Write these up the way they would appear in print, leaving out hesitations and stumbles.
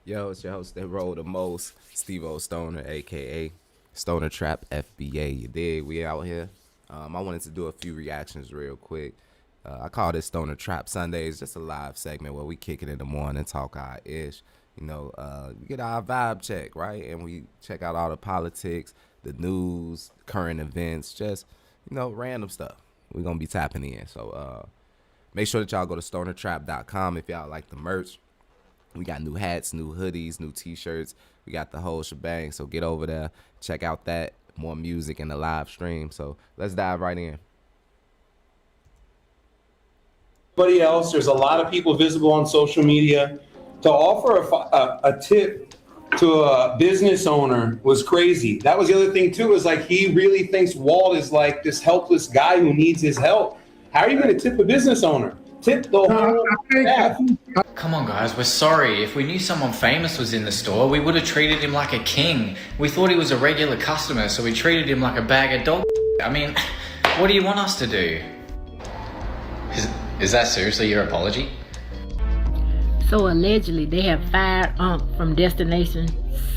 Yo, it's your host that roll the most, Steve O Stoner, aka Stoner Trap FBA. You dig? We out here. I wanted to do a few reactions real quick. I call this Stoner Trap Sundays, just a live segment where we kick it in the morning, talk our ish. We get our vibe check, right? And we check out all the politics, the news, current events, just, random stuff. We're going to be tapping in. So make sure that y'all go to stonertrap.com if y'all like the merch. We got new hats, new hoodies, new t-shirts. We got the whole shebang. So get over there, check out that, more music and the live stream. So let's dive right in. Everybody else, there's a lot of people visible on social media. To offer a tip to a business owner was crazy. That was the other thing too, is like he really thinks Walt is like this helpless guy who needs his help. How are you going to tip a business owner? Tip the whole staff. Come on, guys, we're sorry. If we knew someone famous was in the store, we would have treated him like a king. We thought he was a regular customer, so we treated him like a bag of dog. I mean, what do you want us to do? Is that seriously your apology? So allegedly, they have fired Unc from Destination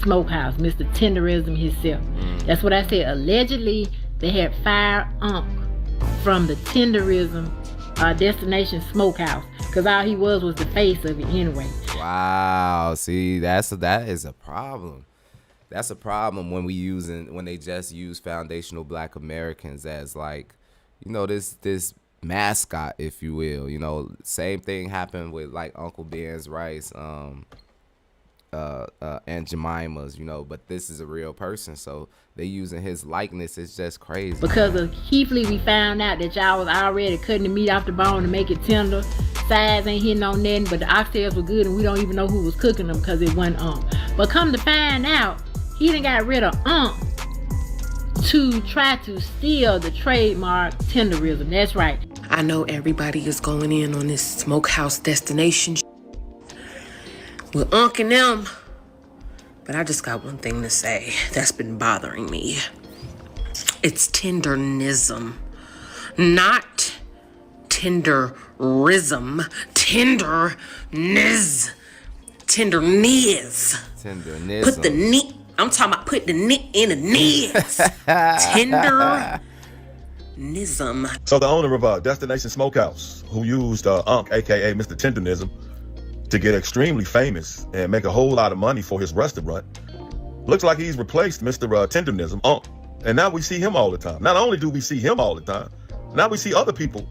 Smokehouse, Mr. Tenderism himself. That's what I said. Allegedly, they had fired Unc from the Tenderism Destination Smokehouse, because all he was the face of it anyway. Wow, see, that is a problem. That's a problem when when they just use foundational Black Americans as like, this mascot, if you will. Same thing happened with like Uncle Ben's rice, and Jemima's, but this is a real person, so they using his likeness. It's just crazy. Because of Keithley, we found out that y'all was already cutting the meat off the bone to make it tender. Sides ain't hitting on nothing, but the oxtails were good, and we don't even know who was cooking them because it wasn't But come to find out, he done got rid of to try to steal the trademark Tenderism. That's right. I know everybody is going in on this smokehouse destination with Unc and them, but I just got one thing to say that's been bothering me. It's tendernism, not tenderism. Tenderniz. Tendernism. Put the knee. I'm talking about put the knee in the niz. Tendernism. So the owner of Destination Smokehouse, who used Unc, aka Mr. Tendernism, to get extremely famous and make a whole lot of money for his restaurant, looks like he's replaced Mr. Tendernism, Unc. And now we see him all the time. Not only do we see him all the time, now we see other people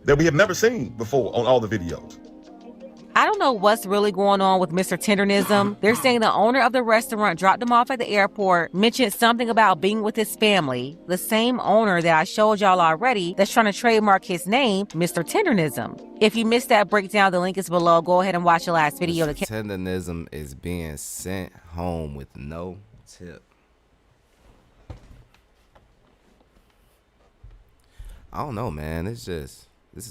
that we have never seen before on all the videos. I don't know what's really going on with Mr. Tendernism. They're saying the owner of the restaurant dropped him off at the airport, mentioned something about being with his family. The same owner that I showed y'all already that's trying to trademark his name, Mr. Tendernism. If you missed that breakdown, the link is below. Go ahead and watch the last video. Mr. Tendernism is being sent home with no tip. I don't know, man. This is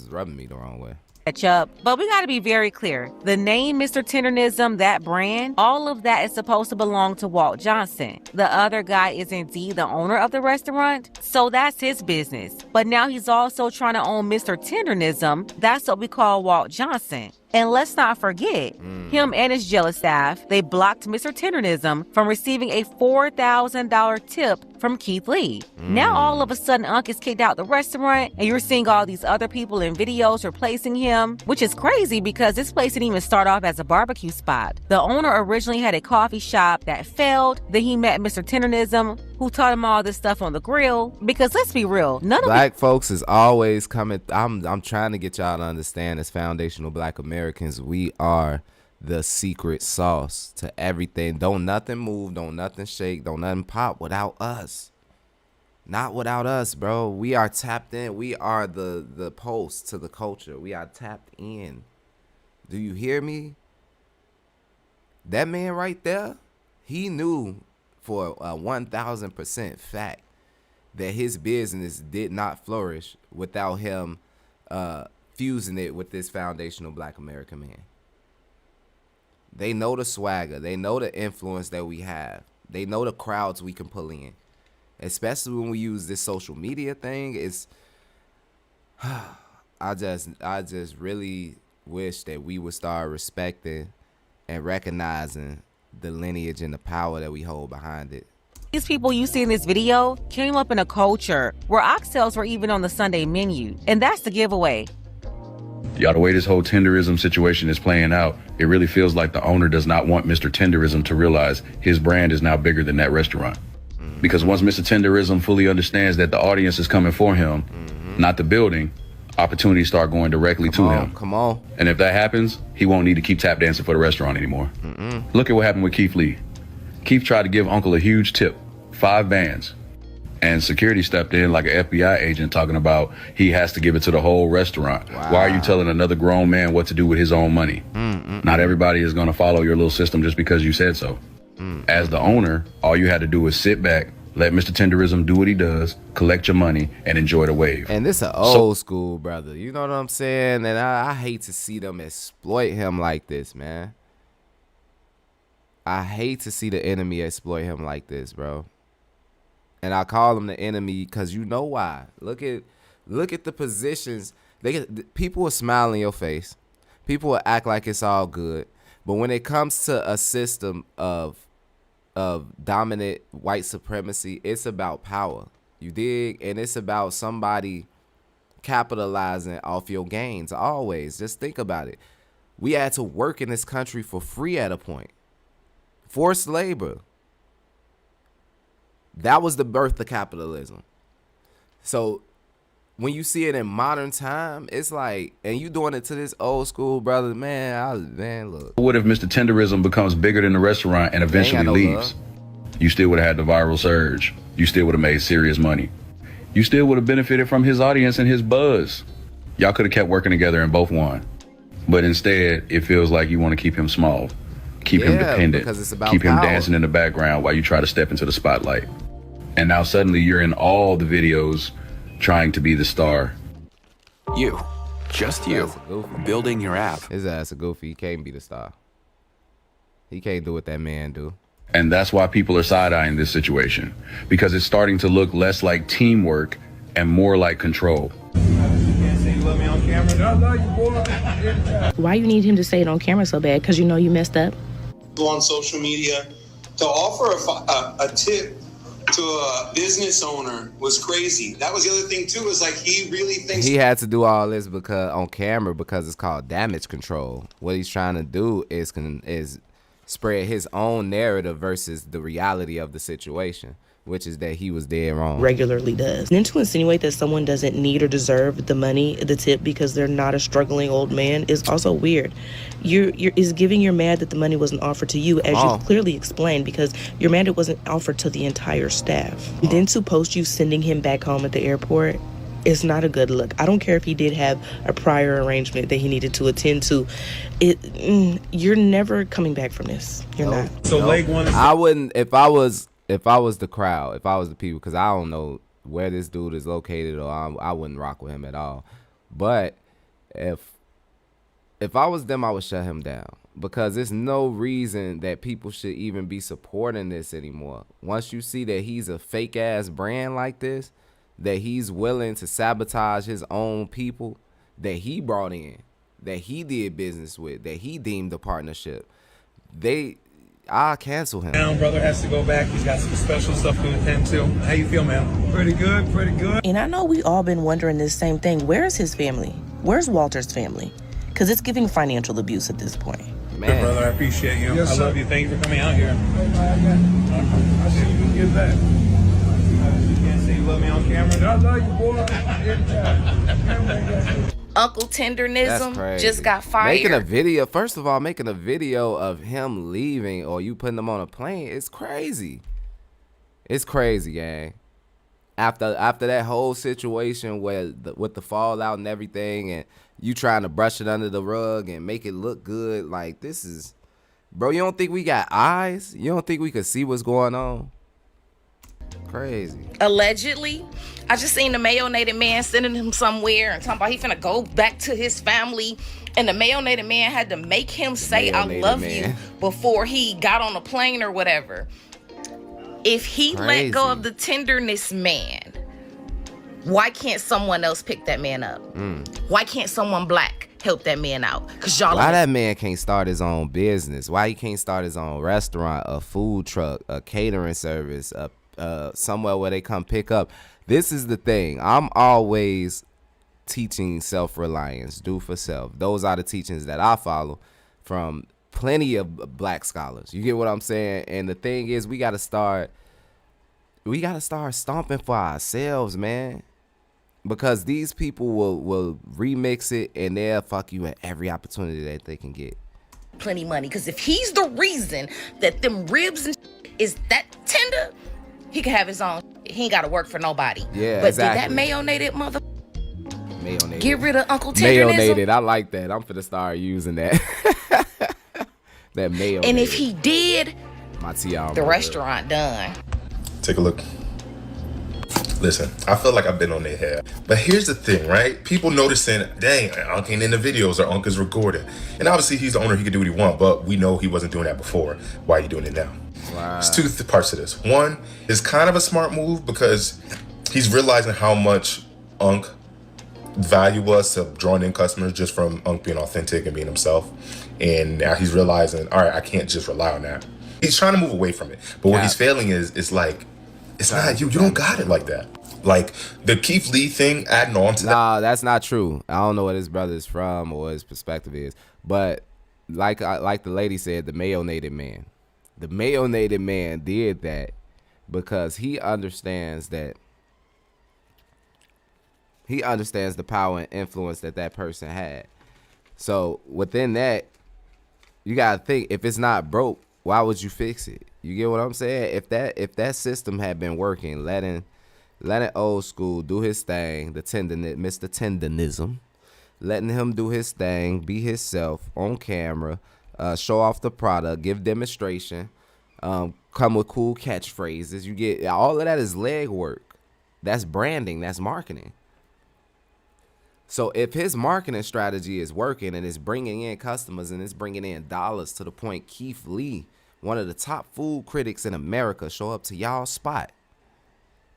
rubbing me the wrong way. Catch up. But we got to be very clear. The name Mr. Tendernism, that brand, all of that is supposed to belong to Walt Johnson. The other guy is indeed the owner of the restaurant, so that's his business. But now he's also trying to own Mr. Tendernism. That's what we call Walt Johnson. And let's not forget, him and his jealous staff, they blocked Mr. Tendernism from receiving a $4,000 tip from Keith Lee. Now all of a sudden Unc is kicked out the restaurant, and you're seeing all these other people in videos replacing him, which is crazy because this place didn't even start off as a barbecue spot. The owner originally had a coffee shop that failed. Then he met Mr. Tendernism, who taught him all this stuff on the grill. Because let's be real, none of Black folks is always coming. I'm trying to get y'all to understand, as foundational Black Americans, we are the secret sauce to everything. Don't nothing move, don't nothing shake, don't nothing pop without us. Not without us, bro. We are tapped in. We are the pulse to the culture. We are tapped in. Do you hear me? That man right there, he knew for a 1,000% fact that his business did not flourish without him fusing it with this foundational Black American man. They know the swagger. They know the influence that we have. They know the crowds we can pull in. Especially when we use this social media thing. It's I just really wish that we would start respecting and recognizing the lineage and the power that we hold behind it. These people you see in this video came up in a culture where oxtails were even on the Sunday menu, and that's the giveaway. Y'all, the way this whole tenderism situation is playing out, it really feels like the owner does not want Mr. Tenderism to realize his brand is now bigger than that restaurant. Because once Mr. Tenderism fully understands that the audience is coming for him, not the building, opportunities start going directly to him. Come on. And if that happens, he won't need to keep tap dancing for the restaurant anymore. Look at what happened with Keith Lee. Keith tried to give Uncle a huge tip, 5 bands. And security stepped in like an FBI agent talking about he has to give it to the whole restaurant. Wow. Why are you telling another grown man what to do with his own money? Not everybody is going to follow your little system just because you said so. As the owner, all you had to do was sit back, let Mr. Tenderism do what he does, collect your money, and enjoy the wave. And this an old school brother. You know what I'm saying? And I hate to see them exploit him like this, man. I hate to see the enemy exploit him like this, bro. And I call him the enemy because you know why. Look at the positions. People will smile in your face. People will act like it's all good. But when it comes to a system of dominant white supremacy, it's about power. You dig? And it's about somebody capitalizing off your gains always. Just think about it. We had to work in this country for free at a point. Forced labor. That was the birth of capitalism. So when you see it in modern time, it's like, and you doing it to this old school brother, man, look. What if Mr. Tenderism becomes bigger than the restaurant and eventually leaves? You still would have had the viral surge. You still would have made serious money. You still would have benefited from his audience and his buzz. Y'all could have kept working together and both won. But instead, it feels like you want to keep him small. Keep him dependent. Because it's about keep him power. dancing in the background while you try to step into the spotlight. And now suddenly you're in all the videos trying to be the star. You, just you, building your app. His ass a goofy. He can't be the star. He can't do what that man do. And that's why people are side-eyeing this situation, because it's starting to look less like teamwork and more like control. Why you need him to say it on camera so bad? Because you know you messed up? On social media to offer a tip to a business owner was crazy. That was the other thing too, is like he really thinks He had to do all this because on camera because it's called damage control. What he's trying to do is spread his own narrative versus the reality of the situation, which is that he was dead wrong. Regularly does. And then to insinuate that someone doesn't need or deserve the money, the tip, because they're not a struggling old man is also weird. Is giving you're mad that the money wasn't offered to you, as you clearly explained, because you're mad it wasn't offered to the entire staff. And then to post you sending him back home at the airport, it's not a good look. I don't care if he did have a prior arrangement that he needed to attend to. You're never coming back from this. You're not. so leg one. I wouldn't if I was the crowd, if I was the people, because I don't know where this dude is located, or I wouldn't rock with him at all. But if I was them, I would shut him down, because there's no reason that people should even be supporting this anymore. Once you see that he's a fake ass brand like this, that he's willing to sabotage his own people that he brought in, that he did business with, that he deemed a partnership, I'll cancel him. Now brother has to go back. He's got some special stuff to attend to. How you feel, man? Pretty good. And I know we all been wondering this same thing. Where is his family? Where's Walter's family? Because it's giving financial abuse at this point. Man. Brother, I appreciate you. I love you. Thank you for coming out here. I'll see you can get back. You can't say you love me on camera. I love you, boy. Uncle Tendernism That's just got fired. Making a video of him leaving or you putting him on a plane, it's crazy. It's crazy, gang. After that whole situation with the fallout and everything, and you trying to brush it under the rug and make it look good, like this is, bro, you don't think we got eyes? You don't think we could see what's going on? Crazy. Allegedly, I just seen the mayonnaise man sending him somewhere and talking about he finna go back to his family, and the mayonnaise man had to make him say I love you before he got on a plane or whatever. If he let go of the tenderness man, why can't someone else pick that man up? Why can't someone black help that man out. Cause y'all Why that man can't start his own business? Why he can't start his own restaurant, a food truck, a catering service, somewhere where they come pick up? This is the thing. I'm always teaching self-reliance, do for self. Those are the teachings that I follow from plenty of black scholars. You get what I'm saying? And the thing is, we gotta start stomping for ourselves, man. Because these people will remix it and they'll fuck you at every opportunity that they can get. plenty money. Cause if he's the reason that them ribs and is that tender, he can have his own. He ain't gotta work for nobody. Yeah, but exactly. Did that mayonated mother Mayonated. get rid of Uncle Tendernism? Mayonated. I like that. I'm finna start using that. That mayonated. And if he did, the restaurant done. Take a look. Listen, I feel like I've been on their head. But here's the thing, right? People noticing, dang, Unc ain't in the videos or Unc is recording. And obviously he's the owner, he can do what he wants, but we know he wasn't doing that before. Why are you doing it now? Wow. There's two parts to this. One is kind of a smart move because he's realizing how much Unc value was to drawing in customers just from Unc being authentic and being himself. And now he's realizing, all right, I can't just rely on that. He's trying to move away from it. But what he's failing is like, it's not you. You don't got it like that. Like the Keith Lee thing, adding on to that. Nah, that's not true. I don't know what his brother is from or what his perspective is. But like the lady said, the mayonated man. The mayonated man did that because he understands the power and influence that person had. So within that, you gotta think, if it's not broke, why would you fix it? You get what I'm saying? If that system had been working, letting old school do his thing, Mr. Tendernism, letting him do his thing, be himself on camera, show off the product, give demonstration, come with cool catchphrases. You get all of that is leg work. That's branding. That's marketing. So if his marketing strategy is working and it's bringing in customers and it's bringing in dollars to the point Keith Lee, one of the top food critics in America, show up to y'all spot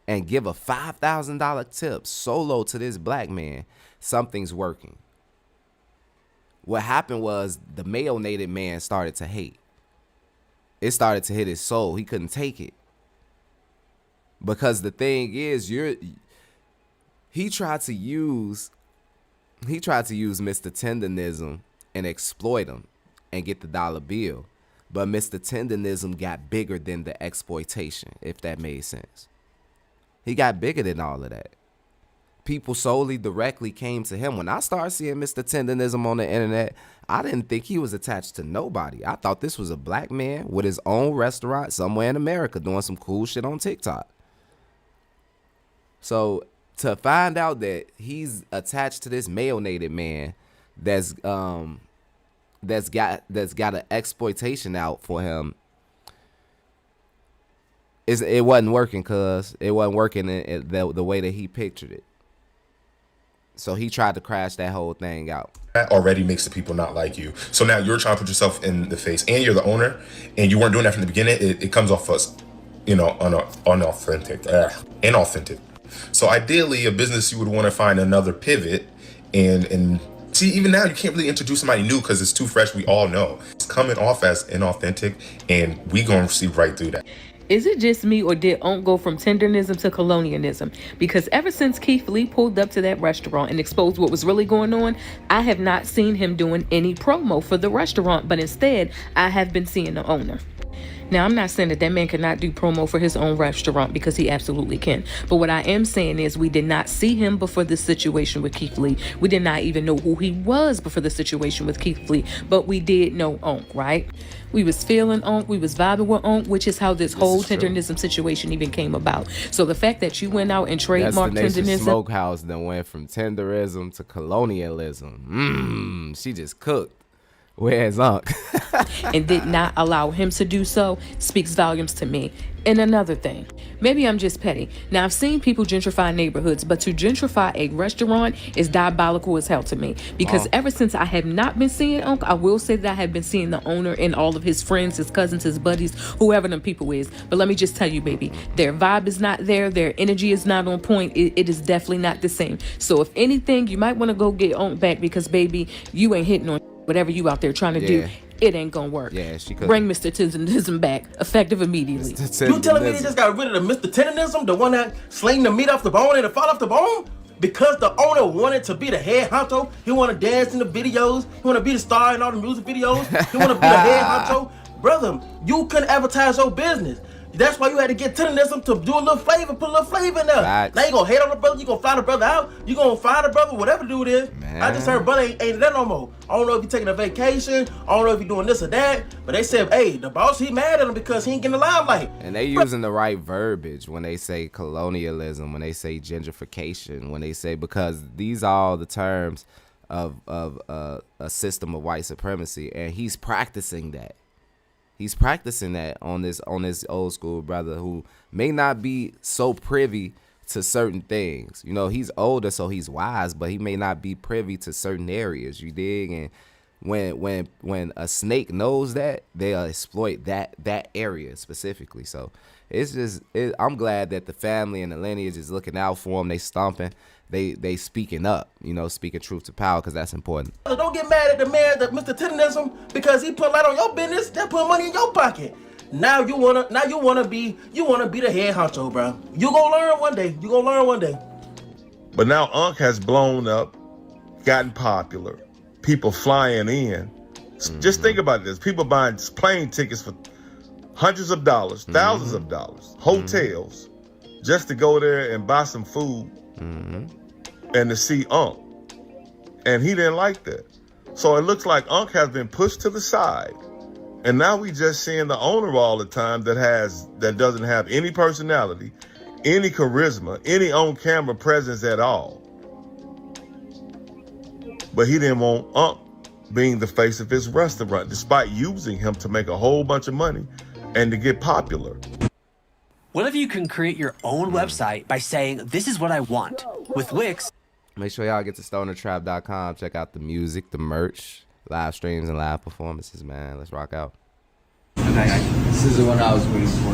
and give a $5,000 tip solo to this black man, something's working. What happened was the mayonated man started to hate. It started to hit his soul. He couldn't take it. Because the thing is, he tried to use Mr. Tendernism and exploit him and get the dollar bill. But Mr. Tendernism got bigger than the exploitation, if that made sense. He got bigger than all of that. People solely directly came to him. When I started seeing Mr. Tendernism on the internet, I didn't think he was attached to nobody. I thought this was a black man with his own restaurant somewhere in America doing some cool shit on TikTok. So to find out that he's attached to this mayonated man that's got an exploitation out for him, it wasn't working, cuz it wasn't working in the way that he pictured it. So he tried to crash that whole thing out. That already makes the people not like you. So now you're trying to put yourself in the face, and you're the owner, and you weren't doing that from the beginning. It comes off as, inauthentic. So ideally, a business, you would want to find another pivot, and see, even now you can't really introduce somebody new because it's too fresh. We all know it's coming off as inauthentic, and we gonna see right through that. Is it just me, or did Unc go from tendernism to colonialism? Because ever since Keith Lee pulled up to that restaurant and exposed what was really going on, I have not seen him doing any promo for the restaurant, but instead I have been seeing the owner. Now, I'm not saying that man cannot do promo for his own restaurant, because he absolutely can. But what I am saying is we did not see him before this situation with Keith Lee. We did not even know who he was before the situation with Keith Lee. But we did know Unc, right? We was feeling Unc. We was vibing with Unc, which is how this whole tendernism situation even came about. So the fact that you went out and trademarked tendernism. Smokehouse then went from tenderism to colonialism. She just cooked. Where's Unc? And did not allow him to do so speaks volumes to me. And another thing, Maybe I'm just petty. Now, I've seen people gentrify neighborhoods, but to gentrify a restaurant is diabolical as hell to me. Because ever since I have not been seeing Unc, I will say that I have been seeing the owner and all of his friends, his cousins, his buddies, whoever them people is. But let me just tell you, baby, their vibe is not there. Their energy is not on point. It is definitely not the same. So if anything, you might want to go get Unc back because, baby, you ain't hitting on whatever you out there trying to do. It ain't gonna work. Yeah, she could bring Mr. Tendernism back, effective immediately. You telling me they just got rid of the Mr. Tendernism, the one that sling the meat off the bone and it fall off the bone? Because the owner wanted to be the head honcho, he want to dance in the videos, he want to be the star in all the music videos, he want to be the head honcho. Brother, you couldn't advertise your business. That's why you had to get Tendernism to do a little flavor, put a little flavor in there. Right. Now you gonna hate on the brother, you gonna fly the brother out, you gonna fire the brother, whatever dude is. Man. I just heard brother ain't there no more. I don't know if he taking a vacation, I don't know if he doing this or that, but they said, hey, the boss, he mad at him because he ain't getting the limelight. And they using the right verbiage when they say colonialism, when they say gentrification, when they say, because these are all the terms of a system of white supremacy, and he's practicing that. He's practicing that on this old school brother who may not be so privy to certain things. You know, he's older, so he's wise, but he may not be privy to certain areas. You dig? And when a snake knows that, they'll exploit that area specifically. So it's just, I'm glad that the family and the lineage is looking out for him. They stomping. They speaking up, you know, speaking truth to power, because that's important. Don't get mad at the man, that Mr. Tendernism, because he put light on your business. That put money in your pocket. Now you wanna be the head honcho, bro. You gonna learn one day. You gonna learn one day. But now Unc has blown up, gotten popular. People flying in. Just think about this. People buying plane tickets for hundreds of dollars, thousands of dollars, hotels, just to go there and buy some food. And to see Unc, and he didn't like that. So it looks like Unc has been pushed to the side, and now we just seeing the owner all the time that doesn't have any personality, any charisma, any on-camera presence at all. But he didn't want Unc being the face of his restaurant, despite using him to make a whole bunch of money and to get popular. What if you can create your own website by saying, this is what I want? With Wix. Make sure y'all get to stonertrap.com. Check out the music, the merch, live streams, and live performances, man. Let's rock out. This is the one I was waiting for.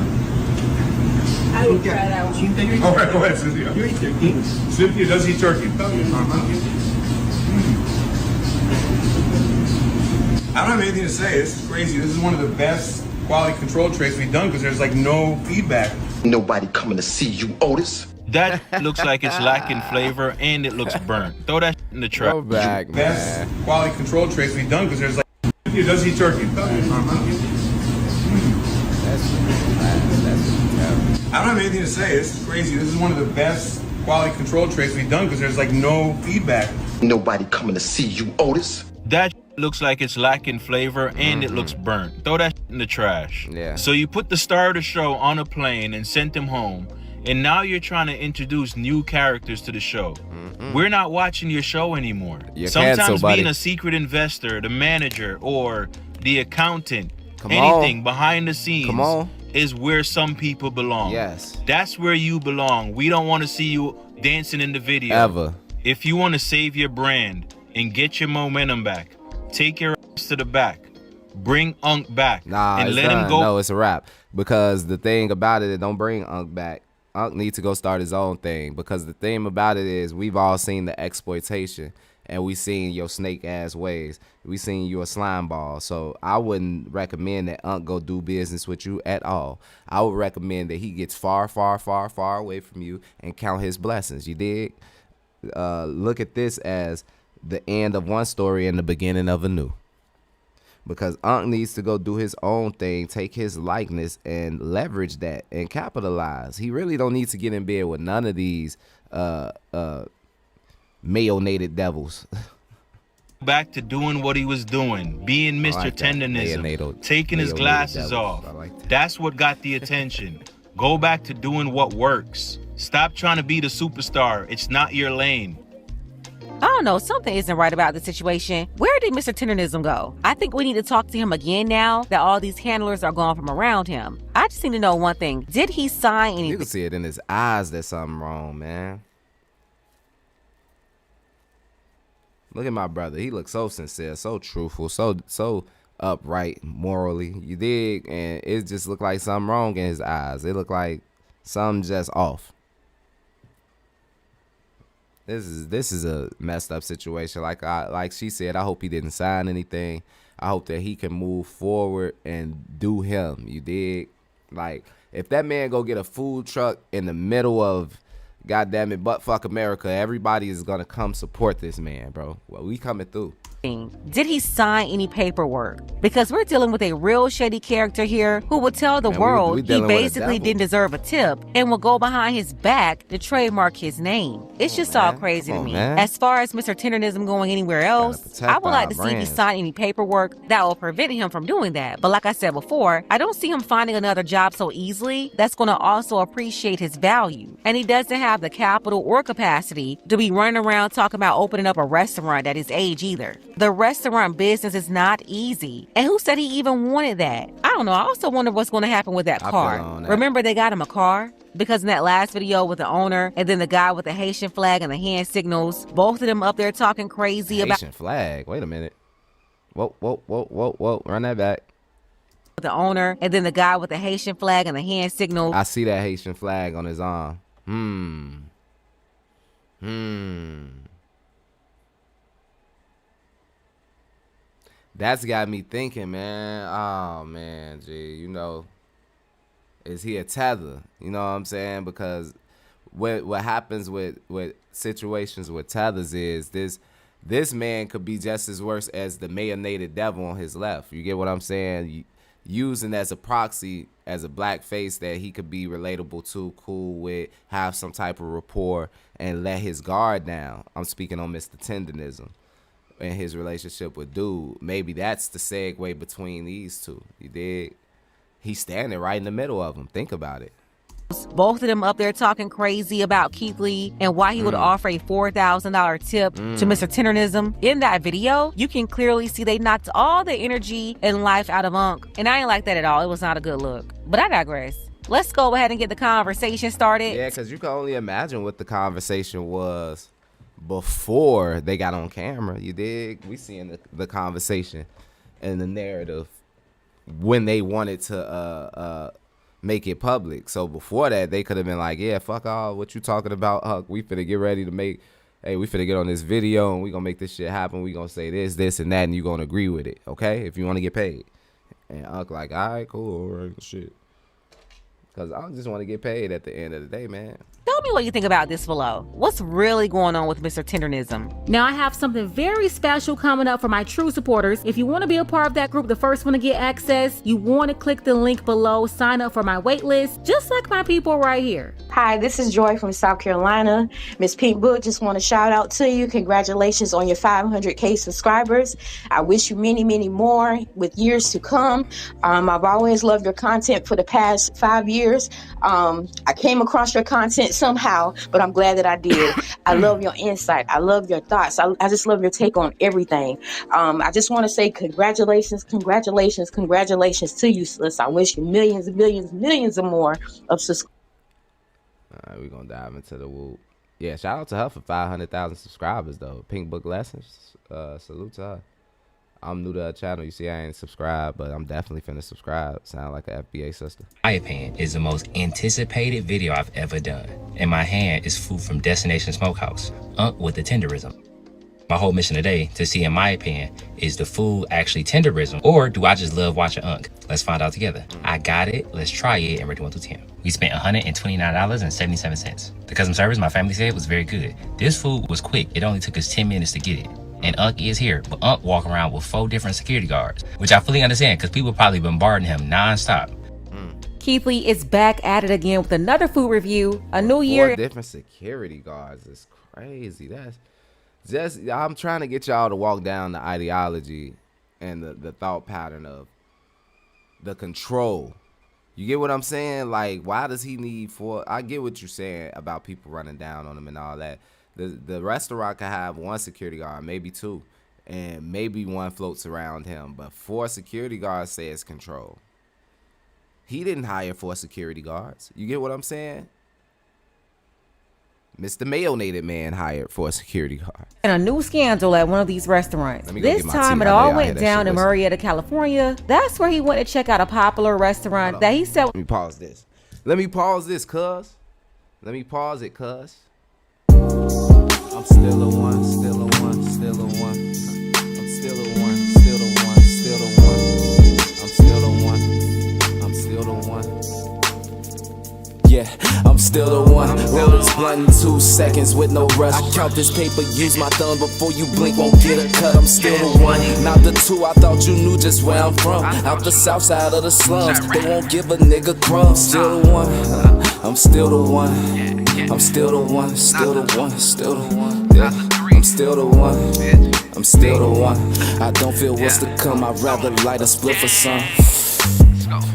I will try that one. All right, go ahead, Cynthia. You eat turkey. Cynthia does eat turkey. I don't have anything to say. This is crazy. This is one of the best quality control trays we've done because there's like no feedback. Nobody coming to see you, Otis. That looks like it's lacking flavor and it looks burnt. Throw that in the trash. Go back, man. Best quality control trays we've done because there's like Cynthia does eat turkey. I don't have anything to say. This is crazy. This is one of the best quality control trays we've done because there's like no feedback. Nobody coming to see you, Otis. That looks like it's lacking flavor and it looks burnt. Throw that in the trash. Yeah. So you put the star of the show on a plane and sent him home, and now you're trying to introduce new characters to the show. We're not watching your show anymore. You're Sometimes canceled, buddy. being a secret investor, the manager, or the accountant, anything behind the scenes is where some people belong. Yes. That's where you belong. We don't want to see you dancing in the video. Ever. If you want to save your brand and get your momentum back, take your ass to the back. Bring Unc back and let him go. No, it's a wrap. Because the thing about it don't bring Unc back. Unc needs to go start his own thing. Because the thing about it is we've all seen the exploitation. And we seen your snake ass ways. We seen you a slime ball. So I wouldn't recommend that Unc go do business with you at all. I would recommend that he gets far, far, far, far away from you and count his blessings. You dig? Look at this as the end of one story and the beginning of a new. Because Unc needs to go do his own thing, take his likeness and leverage that and capitalize. He really don't need to get in bed with none of these mayonated devils. Back to doing what he was doing, being Mr. Tendernism, taking his glasses off. That's what got the attention. Go back to doing what works. Stop trying to be the superstar. It's not your lane. I don't know, something isn't right about the situation. Where did Mr. Tendernism go? I think we need to talk to him again now that all these handlers are gone from around him. I just need to know one thing. Did he sign anything? You can see it in his eyes that something wrong, man. Look at my brother. He looks so sincere, so truthful, so upright morally. You dig? And it just looked like something wrong in his eyes. It looked like something just off. This is a messed up situation. Like she said, I hope he didn't sign anything. I hope that he can move forward and do him. You dig? Like, if that man go get a food truck in the middle of, goddamn it, buttfuck America, everybody is gonna come support this man, bro. Well, we coming through. Did he sign any paperwork? Because we're dealing with a real shady character here who will tell the world he basically didn't deserve a tip and will go behind his back to trademark his name. It's just all crazy to me. As far as Mr. Tendernism going anywhere else, I would like to see if he signed any paperwork that will prevent him from doing that. But like I said before, I don't see him finding another job so easily that's going to also appreciate his value. And he doesn't have the capital or capacity to be running around talking about opening up a restaurant at his age either. The restaurant business is not easy. And who said he even wanted that? I don't know. I also wonder what's going to happen with that car. Remember they got him a car? Because in that last video with the owner and then the guy with the Haitian flag and the hand signals, both of them up there talking crazy about Haitian flag. Wait a minute. Whoa. Run that back. The owner and then the guy with the Haitian flag and the hand signals. I see that Haitian flag on his arm. That's got me thinking, man. Oh, man, G, you know, is he a tether? You know what I'm saying? Because what happens with situations with tethers is this man could be just as worse as the mayonnaise devil on his left. You get what I'm saying? Using as a proxy, as a black face that he could be relatable to, cool with, have some type of rapport, and let his guard down. I'm speaking on Mr. Tendernism and his relationship with Dude. Maybe that's the segue between these two. You dig? He's standing right in the middle of them. Think about it. Both of them up there talking crazy about Keith Lee and why he would offer a $4,000 tip to Mr. Tendernism. In that video, you can clearly see they knocked all the energy and life out of Unc. And I ain't like that at all. It was not a good look. But I digress. Let's go ahead and get the conversation started. Yeah, because you can only imagine what the conversation was before they got on camera. You dig? We seeing the conversation and the narrative when they wanted to make it public. So before that, they could have been like, yeah, fuck all what you talking about, Huck. We finna get ready to we finna get on this video and we gonna make this shit happen. We gonna say this, and that, and you gonna agree with it, okay? If you want to get paid. And Huck like, all right, cool, all right, shit. Because I just want to get paid at the end of the day, man. Tell me what you think about this below. What's really going on with Mr. Tendernism? Now I have something very special coming up for my true supporters. If you want to be a part of that group, the first one to get access, you want to click the link below, sign up for my wait list, just like my people right here. Hi, this is Joy from South Carolina. Miss Pink Book, just want to shout out to you. Congratulations on your 500K subscribers. I wish you many, many more with years to come. I've always loved your content for the past 5 years. I came across your content somehow, but I'm glad that I did. I love your insight. I love your thoughts. I just love your take on everything. I just want to say congratulations to you, sis. I wish you millions and millions and millions or more of subscribers. All right, we're going to dive into the whoop. Yeah, shout out to her for 500,000 subscribers, though. Pink Book Lessons, salute to her. I'm new to her channel. You see, I ain't subscribed, but I'm definitely finna subscribe. Sound like an FBA sister. My opinion is the most anticipated video I've ever done. In my hand is food from Destination Smokehouse, with the tenderism. My whole mission today to see, in my opinion, is the food actually tenderism, or do I just love watching Unc? Let's find out together. I got it, let's try it, and rate 1 through 10. We spent $129.77. The customer service my family said was very good. This food was quick. It only took us 10 minutes to get it. And Unc is here, but Unc walking around with 4 different security guards, which I fully understand because people probably bombarding him non-stop. Keith Lee is back at it again with another food review. A new year. 4 different security guards is crazy. That's just, I'm trying to get y'all to walk down the ideology and the thought pattern of the control. You get what I'm saying? Like, why does he need 4? I get what you're saying about people running down on him and all that. The restaurant can have 1 security guard, maybe 2, and maybe 1 floats around him. But 4 security guards say it's control. He didn't hire 4 security guards. You get what I'm saying? Mr. Mayonated Man hired 4 security guards. And a new scandal at one of these restaurants. This time it all went down in Marietta, California. That's where he went to check out a popular restaurant that he said. Let me pause this. Let me pause this, cuz. Let me pause it, cuz. I'm still the one, still the one, still the one. I'm still the one, still the one, still the one. I'm still the one, I'm still the one. Yeah, I'm still the one. Roll this blunt in 2 seconds with no rush. I count this paper, use my thumb before you blink, won't get a cut. I'm still the one, not the 2. I thought you knew just where I'm from. Out the south side of the slums, they won't give a nigga crumbs. Still the one, I'm still the one. I'm still the one, still the one, still the one. Yeah, I'm still the one. I'm still the one. I don't feel what's to come. I'd rather light a split for some.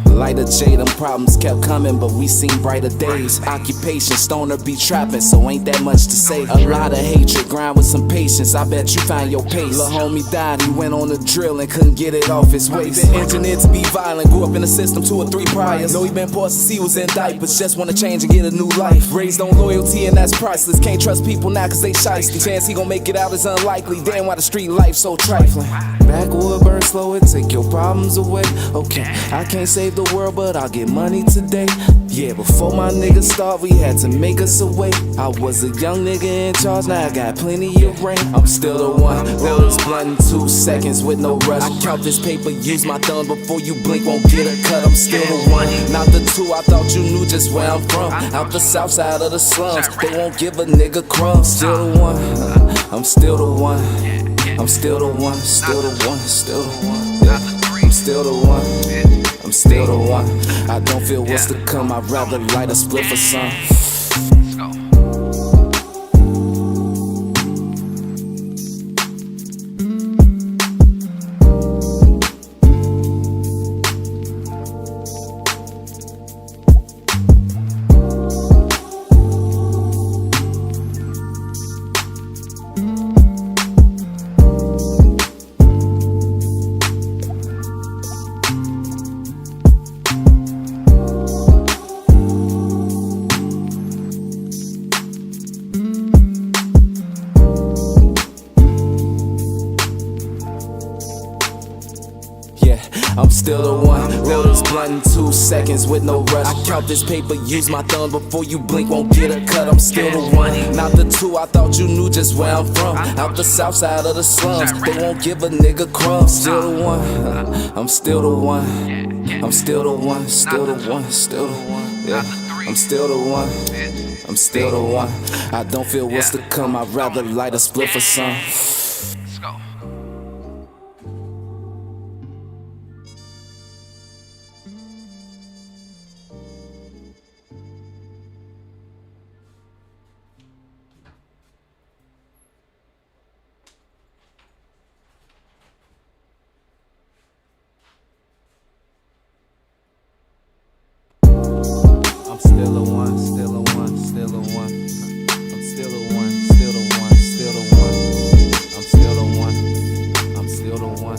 Lighter J, them problems kept coming, but we seen brighter days. Occupation, stoner be trapping, so ain't that much to say. A lot of hatred, grind with some patience, I bet you find your pace. Lil' homie died, he went on a drill and couldn't get it off his waist. Been engineered to be violent, grew up in the system 2 or 3 priors. Know he been poor since he was in diapers, just wanna change and get a new life. Raised on loyalty and that's priceless, can't trust people now cause they shiesty. Chance he gon' make it out is unlikely, damn why the street life so trifling. Backwood burn slow and take your problems away. Okay, I can't save the world, but I'll get money today. Yeah, before my niggas starved, we had to make us a way. I was a young nigga in charge, now I got plenty of rain. I'm still the one, roll this blunt in 2 seconds with no rush. I count this paper, use my thumb before you blink, won't get a cut. I'm still the one, not the 2. I thought you knew just where I'm from. Out the south side of the slums, they won't give a nigga crumbs. Still the one, I'm still the one. I'm still the one, still the one, still the one. Yeah, I'm still the one. I'm still the one. I don't feel what's to come. I'd rather light a split for some. I'm still the one, roll this blunt in 2 seconds with no rush. I count this paper, use my thumb before you blink, won't get a cut. I'm still the one, not the 2. I thought you knew just where I'm from. Out the south side of the slums, they won't give a nigga crumbs. Still the one, I'm still the one. I'm still the one, still the one, still the one. Yeah, I'm still the one. I'm still the one. I don't feel what's to come. I'd rather light a split for some. I'm still the one, still the one, still the one. I'm still the one, still the one, still the one. I'm still the one, I'm still the one.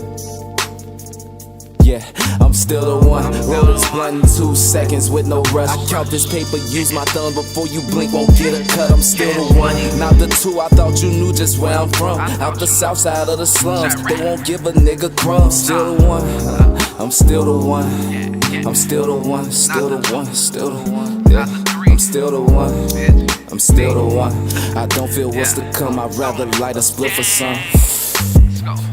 Yeah, I'm still the one. Roll this blunt in 2 seconds with no rush. I count this paper, use my thumb before you blink, won't get a cut. I'm still the one, not the 2. I thought you knew just where I'm from. Out the south side of the slums, they won't give a nigga crumbs. Still the one, I'm still the one. I'm still the one, still the one, still the one. Yeah, I'm still the one. I'm still the one. I don't feel what's to come. I'd rather light a split for some.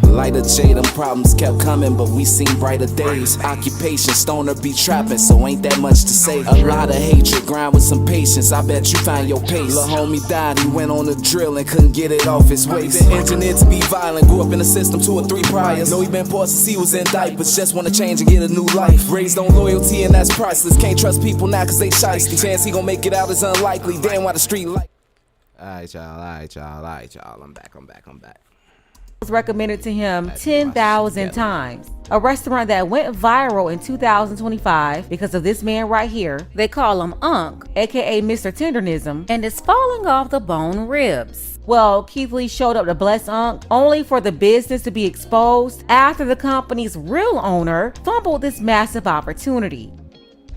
Lighter J, them problems kept coming, but we seen brighter days. Occupation, stoner be trapping, so ain't that much to say. A lot of hatred, grind with some patience, I bet you find your pace. Lil' homie died, he went on a drill and couldn't get it off his waist. Been engineered to be violent, grew up in the system 2 or 3 priors. Know he been poor since he was in diapers, just wanna change and get a new life. Raised on loyalty and that's priceless, can't trust people now cause they shiesty. Chance he gon' make it out is unlikely, damn why the street life. Alright y'all, I'm back. was recommended to him 10,000 times. A restaurant that went viral in 2025 because of this man right here. They call him Unc, aka Mr.Tendernism, and is falling off the bone ribs. Well, Keith Lee showed up to bless Unc only for the business to be exposed after the company's real owner fumbled this massive opportunity.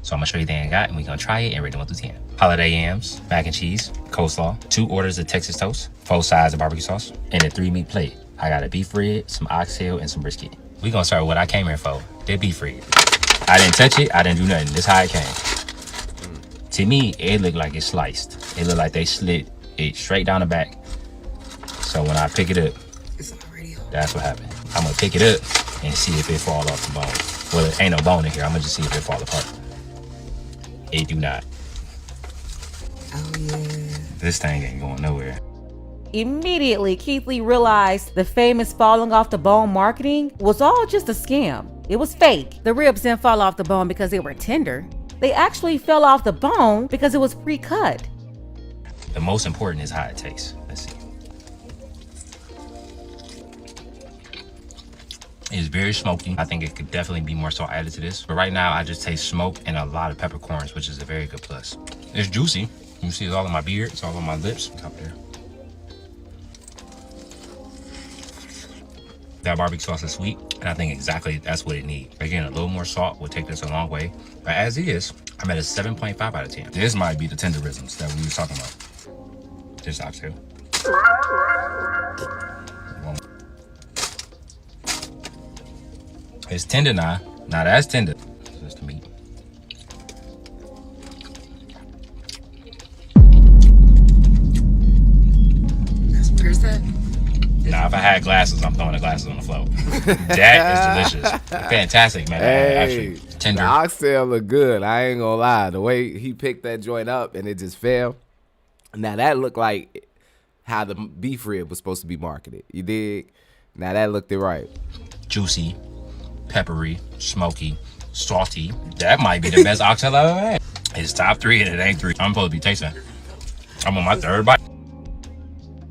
So I'm gonna show you the thing I got, and we're gonna try it and rate it 1 through 10. Holiday yams, mac and cheese, coleslaw, 2 orders of Texas toast, 4 sides of barbecue sauce, and a 3-meat plate. I got a beef rib, some oxtail, and some brisket. We gonna start with what I came here for, the beef rib. I didn't touch it, I didn't do nothing. This how it came. To me, it looked like it's sliced. It looked like they slit it straight down the back. So when I pick it up, that's what happened. I'm gonna pick it up and see if it fall off the bone. Well, there ain't no bone in here. I'm gonna just see if it fall apart. It do not. Oh yeah. This thing ain't going nowhere. Immediately, Keith Lee realized the famous falling off the bone marketing was all just a scam. It was fake. The ribs didn't fall off the bone because they were tender. They actually fell off the bone because it was pre-cut. The most important is how it tastes. Let's see. It's very smoky. I think it could definitely be more salt added to this. But right now, I just taste smoke and a lot of peppercorns, which is a very good plus. It's juicy. You see it's all on my beard. It's all on my lips. Up there. That barbecue sauce is sweet, and I think exactly that's what it needs. Again, a little more salt would take this a long way. But as is, I'm at a 7.5 out of 10. This might be the tenderisms that we were talking about. This oxtail. It's tender now. Now that's tender. That's the meat. Where's that? Now, if I had glasses, I'm throwing the glasses on the floor. That is delicious. Fantastic, man. Hey, actually, tender. The oxtail look good. I ain't gonna lie. The way he picked that joint up and it just fell. Now, that looked like how the beef rib was supposed to be marketed. You dig? Now, that looked it right. Juicy, peppery, smoky, salty. That might be the best oxtail I've ever had. It's top 3 and it ain't 3. I'm supposed to be tasting. I'm on my 3rd bite.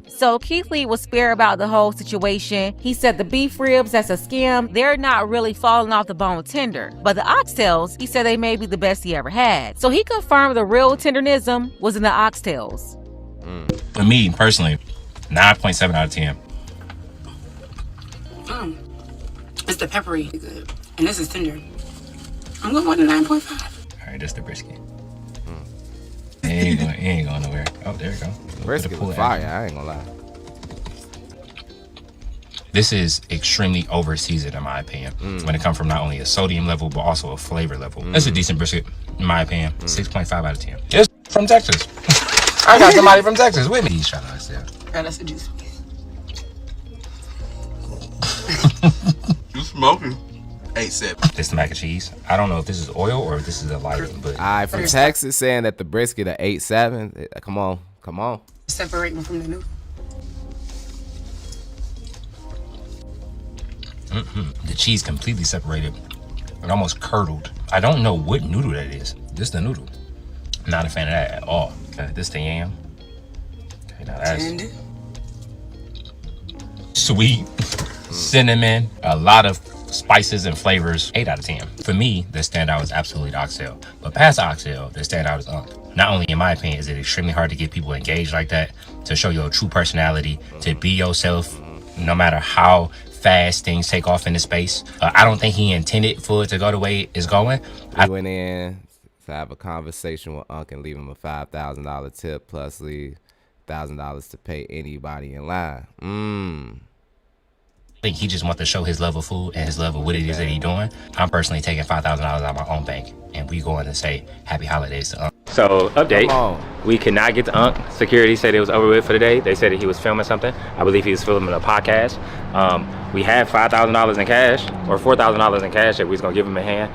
So Keith Lee was fair about the whole situation. He said the beef ribs, that's a scam. They're not really falling off the bone tender. But the oxtails, he said they may be the best he ever had. So he confirmed the real tendernism was in the oxtails. For me, personally, 9.7 out of 10. It's the peppery good. And this is tender. I'm going with a 9.5. All right, that's the brisket. It ain't going nowhere. Oh, there you go. Brisket was fire. I ain't gonna lie. This is extremely over seasoned in my opinion. When it comes from not only a sodium level but also a flavor level. That's a decent brisket in my opinion. 6.5 out of 10. Just from Texas. I got somebody from Texas with me. He's trying to understand. Alright, that's a juice. You smoking? 8.7. This the mac and cheese. I don't know if this is oil or if this is a lighting, but all right, from Texas saying that the brisket at 8.7. Come on, come on. Separate them from the noodle. The cheese completely separated and almost curdled. I don't know what noodle that is. This the noodle. Not a fan of that at all. Okay, this the yam. Okay, now that's sweet, cinnamon, a lot of spices and flavors. 8 out of 10. For me, the standout is absolutely the oxtail. But past oxtail, the standout is Unc. Not only in my opinion is it extremely hard to get people engaged like that, to show your true personality, to be yourself, no matter how fast things take off in the space. I don't think he intended for it to go the way it's going. I went in to have a conversation with Unc and leave him a $5,000 tip plus leave $1,000 to pay anybody in line. I think he just wants to show his love of food and his love of what it is that he's doing. I'm personally taking $5,000 out of my own bank, and we going to say happy holidays to Unc. So, update. We could not get to Unc. Security said it was over with for the day. They said that he was filming something. I believe he was filming a podcast. We had $5,000 in cash, or $4,000 in cash that we was going to give him a hand.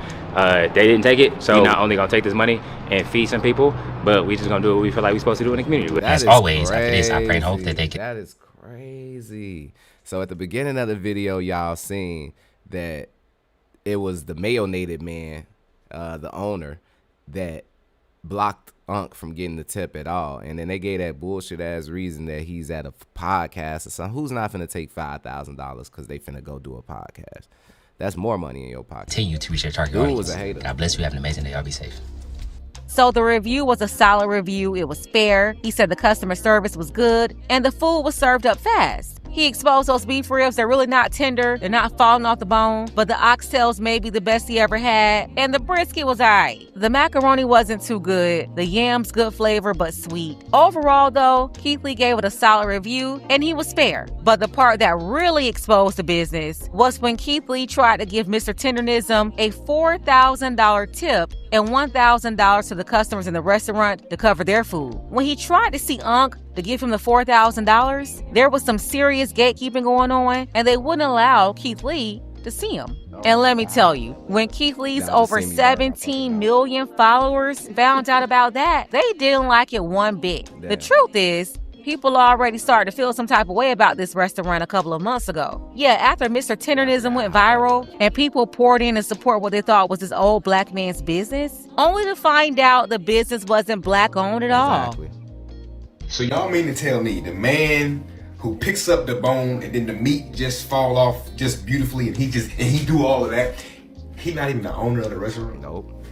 They didn't take it, so we're not only going to take this money and feed some people, but we just going to do what we feel like we're supposed to do in the community. As always, after this, I pray and hope that they can. That is crazy. So at the beginning of the video, y'all seen that it was the mayonnaise man, the owner, that blocked Unc from getting the tip at all. And then they gave that bullshit ass reason that he's at a podcast or something. Who's not finna take $5,000 because they finna go do a podcast? That's more money in your pocket. Continue to reach your target Dude audience. was a hater. God bless you. Have an amazing day. Y'all be safe. So the review was a solid review. It was fair. He said the customer service was good and the food was served up fast. He exposed those beef ribs. They're really not tender. They're not falling off the bone. But the oxtails may be the best he ever had. And the brisket was alright. The macaroni wasn't too good. The yams, good flavor, but sweet. Overall, though, Keith Lee gave it a solid review, and he was fair. But the part that really exposed the business was when Keith Lee tried to give Mr. Tendernism a $4,000 tip and $1,000 to the customers in the restaurant to cover their food. When he tried to see Unc to give him the $4,000, there was some serious gatekeeping going on, and they wouldn't allow Keith Lee to see him. And let me tell you, when Keith Lee's over 17 million followers found out about that, they didn't like it one bit. Damn. The truth is, people already started to feel some type of way about this restaurant a couple of months ago. Yeah, after Mr. Tendernism went viral and people poured in to support what they thought was this old black man's business, only to find out the business wasn't black owned at all. Exactly. So y'all mean to tell me the man who picks up the bone and then the meat just fall off just beautifully and he do all of that, he not even the owner of the restaurant? Nope.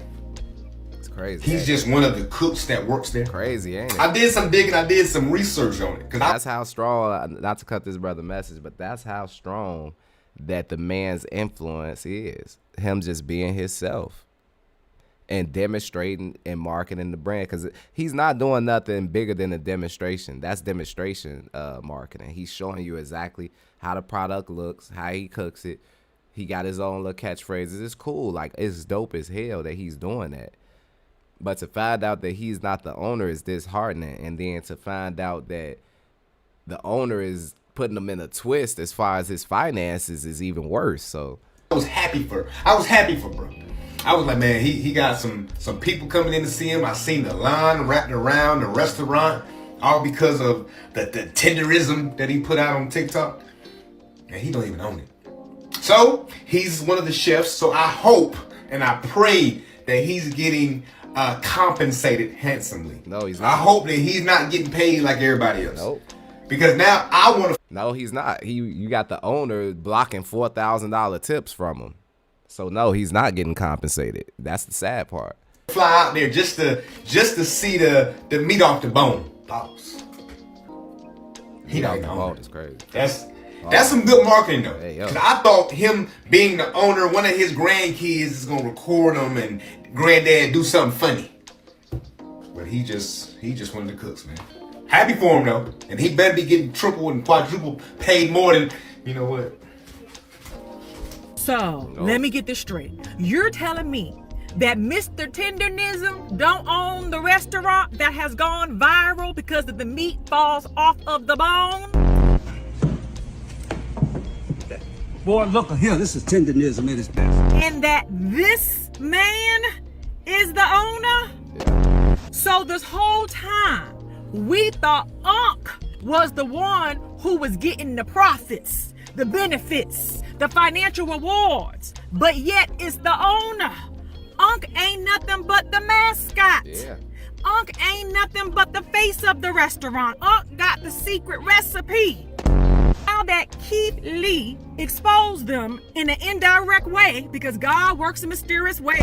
It's crazy. He's just one of the cooks that works there. Crazy, ain't it? I did some digging, I did some research on it. That's how strong, not to cut this brother message, but that's how strong that the man's influence is. Him just being himself and demonstrating and marketing the brand, because he's not doing nothing bigger than a demonstration. That's demonstration marketing. He's showing you exactly how the product looks, how he cooks it. He got his own little catchphrases. It's cool. Like, it's dope as hell that he's doing that. But to find out that he's not the owner is disheartening. And then to find out that the owner is putting him in a twist as far as his finances is even worse. So I was happy for bro. I was like, man, he got some people coming in to see him. I seen the line wrapped around the restaurant, all because of the tenderism that he put out on TikTok. And he don't even own it. So he's one of the chefs. So I hope and I pray that he's getting compensated handsomely. No, he's not. I hope that he's not getting paid like everybody else. Nope. Because now I want to. No, he's not. You got the owner blocking $4,000 tips from him. So no, he's not getting compensated. That's the sad part. Fly out there just to see the meat off the bone. Boss. He don't know. It's crazy. That's some good marketing though. Hey, yo. 'Cause I thought him being the owner, one of his grandkids is gonna record him and granddad do something funny. But he just one of the cooks, man. Happy for him though, and he better be getting triple and quadruple paid more than, you know what? So, let me get this straight. You're telling me that Mr. Tendernism don't own the restaurant that has gone viral because of the meat falls off of the bone? Boy, look here, this is Tendernism at its best. And that this man is the owner? So this whole time, we thought Unc was the one who was getting the profits, the benefits, the financial rewards, but yet it's the owner. Unc ain't nothing but the mascot. Yeah. Unc ain't nothing but the face of the restaurant. Unc got the secret recipe. Now that Keith Lee exposed them in an indirect way, because God works in mysterious ways.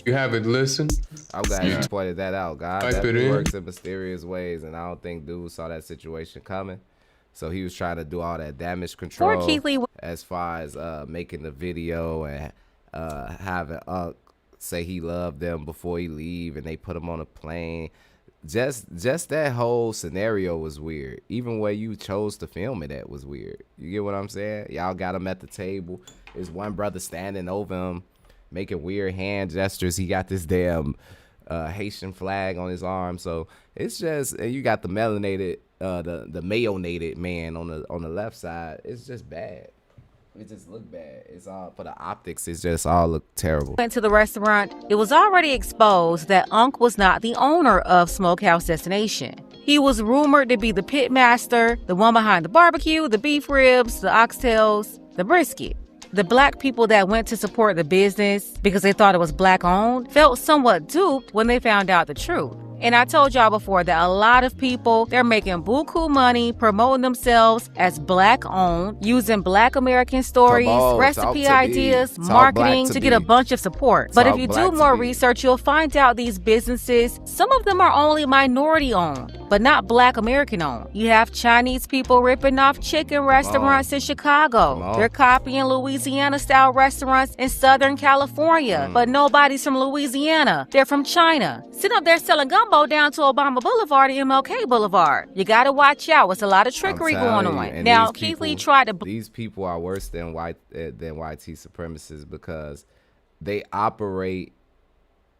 You haven't listened? I'm glad you pointed that out. God Type it definitely in. works in mysterious ways, and I don't think dude saw that situation coming. So he was trying to do all that damage control Poor Keith Lee. as far as making the video and having Unc say he loved them before he leave, and they put him on a plane. Just that whole scenario was weird. Even where you chose to film it at was weird. You get what I'm saying? Y'all got him at the table. There's one brother standing over him, making weird hand gestures. He got this damn Haitian flag on his arm. So it's just, and you got the melanated, the mayonated man on the left side. It's just bad. It just look bad. It's all for the optics. It's just all look terrible. Went to the restaurant, it was already exposed that Unc was not the owner of Smokehouse Destination. He was rumored to be the pit master, the one behind the barbecue, the beef ribs, the oxtails, the brisket. The black people that went to support the business because they thought it was black owned felt somewhat duped when they found out the truth. And I told y'all before that a lot of people, they're making buku money promoting themselves as Black owned, using Black American stories, recipe ideas, marketing to get a bunch of support. But if you do more research, you'll find out these businesses, some of them are only minority owned, but not Black American owned. You have Chinese people ripping off chicken restaurants in Chicago. They're copying Louisiana style restaurants in Southern California, but nobody's from Louisiana. They're from China. Sitting up there selling gumbo down to Obama Boulevard and MLK Boulevard. You gotta watch out. It's a lot of trickery going on. Now, Keith Lee tried to... These people are worse than YT supremacists because they operate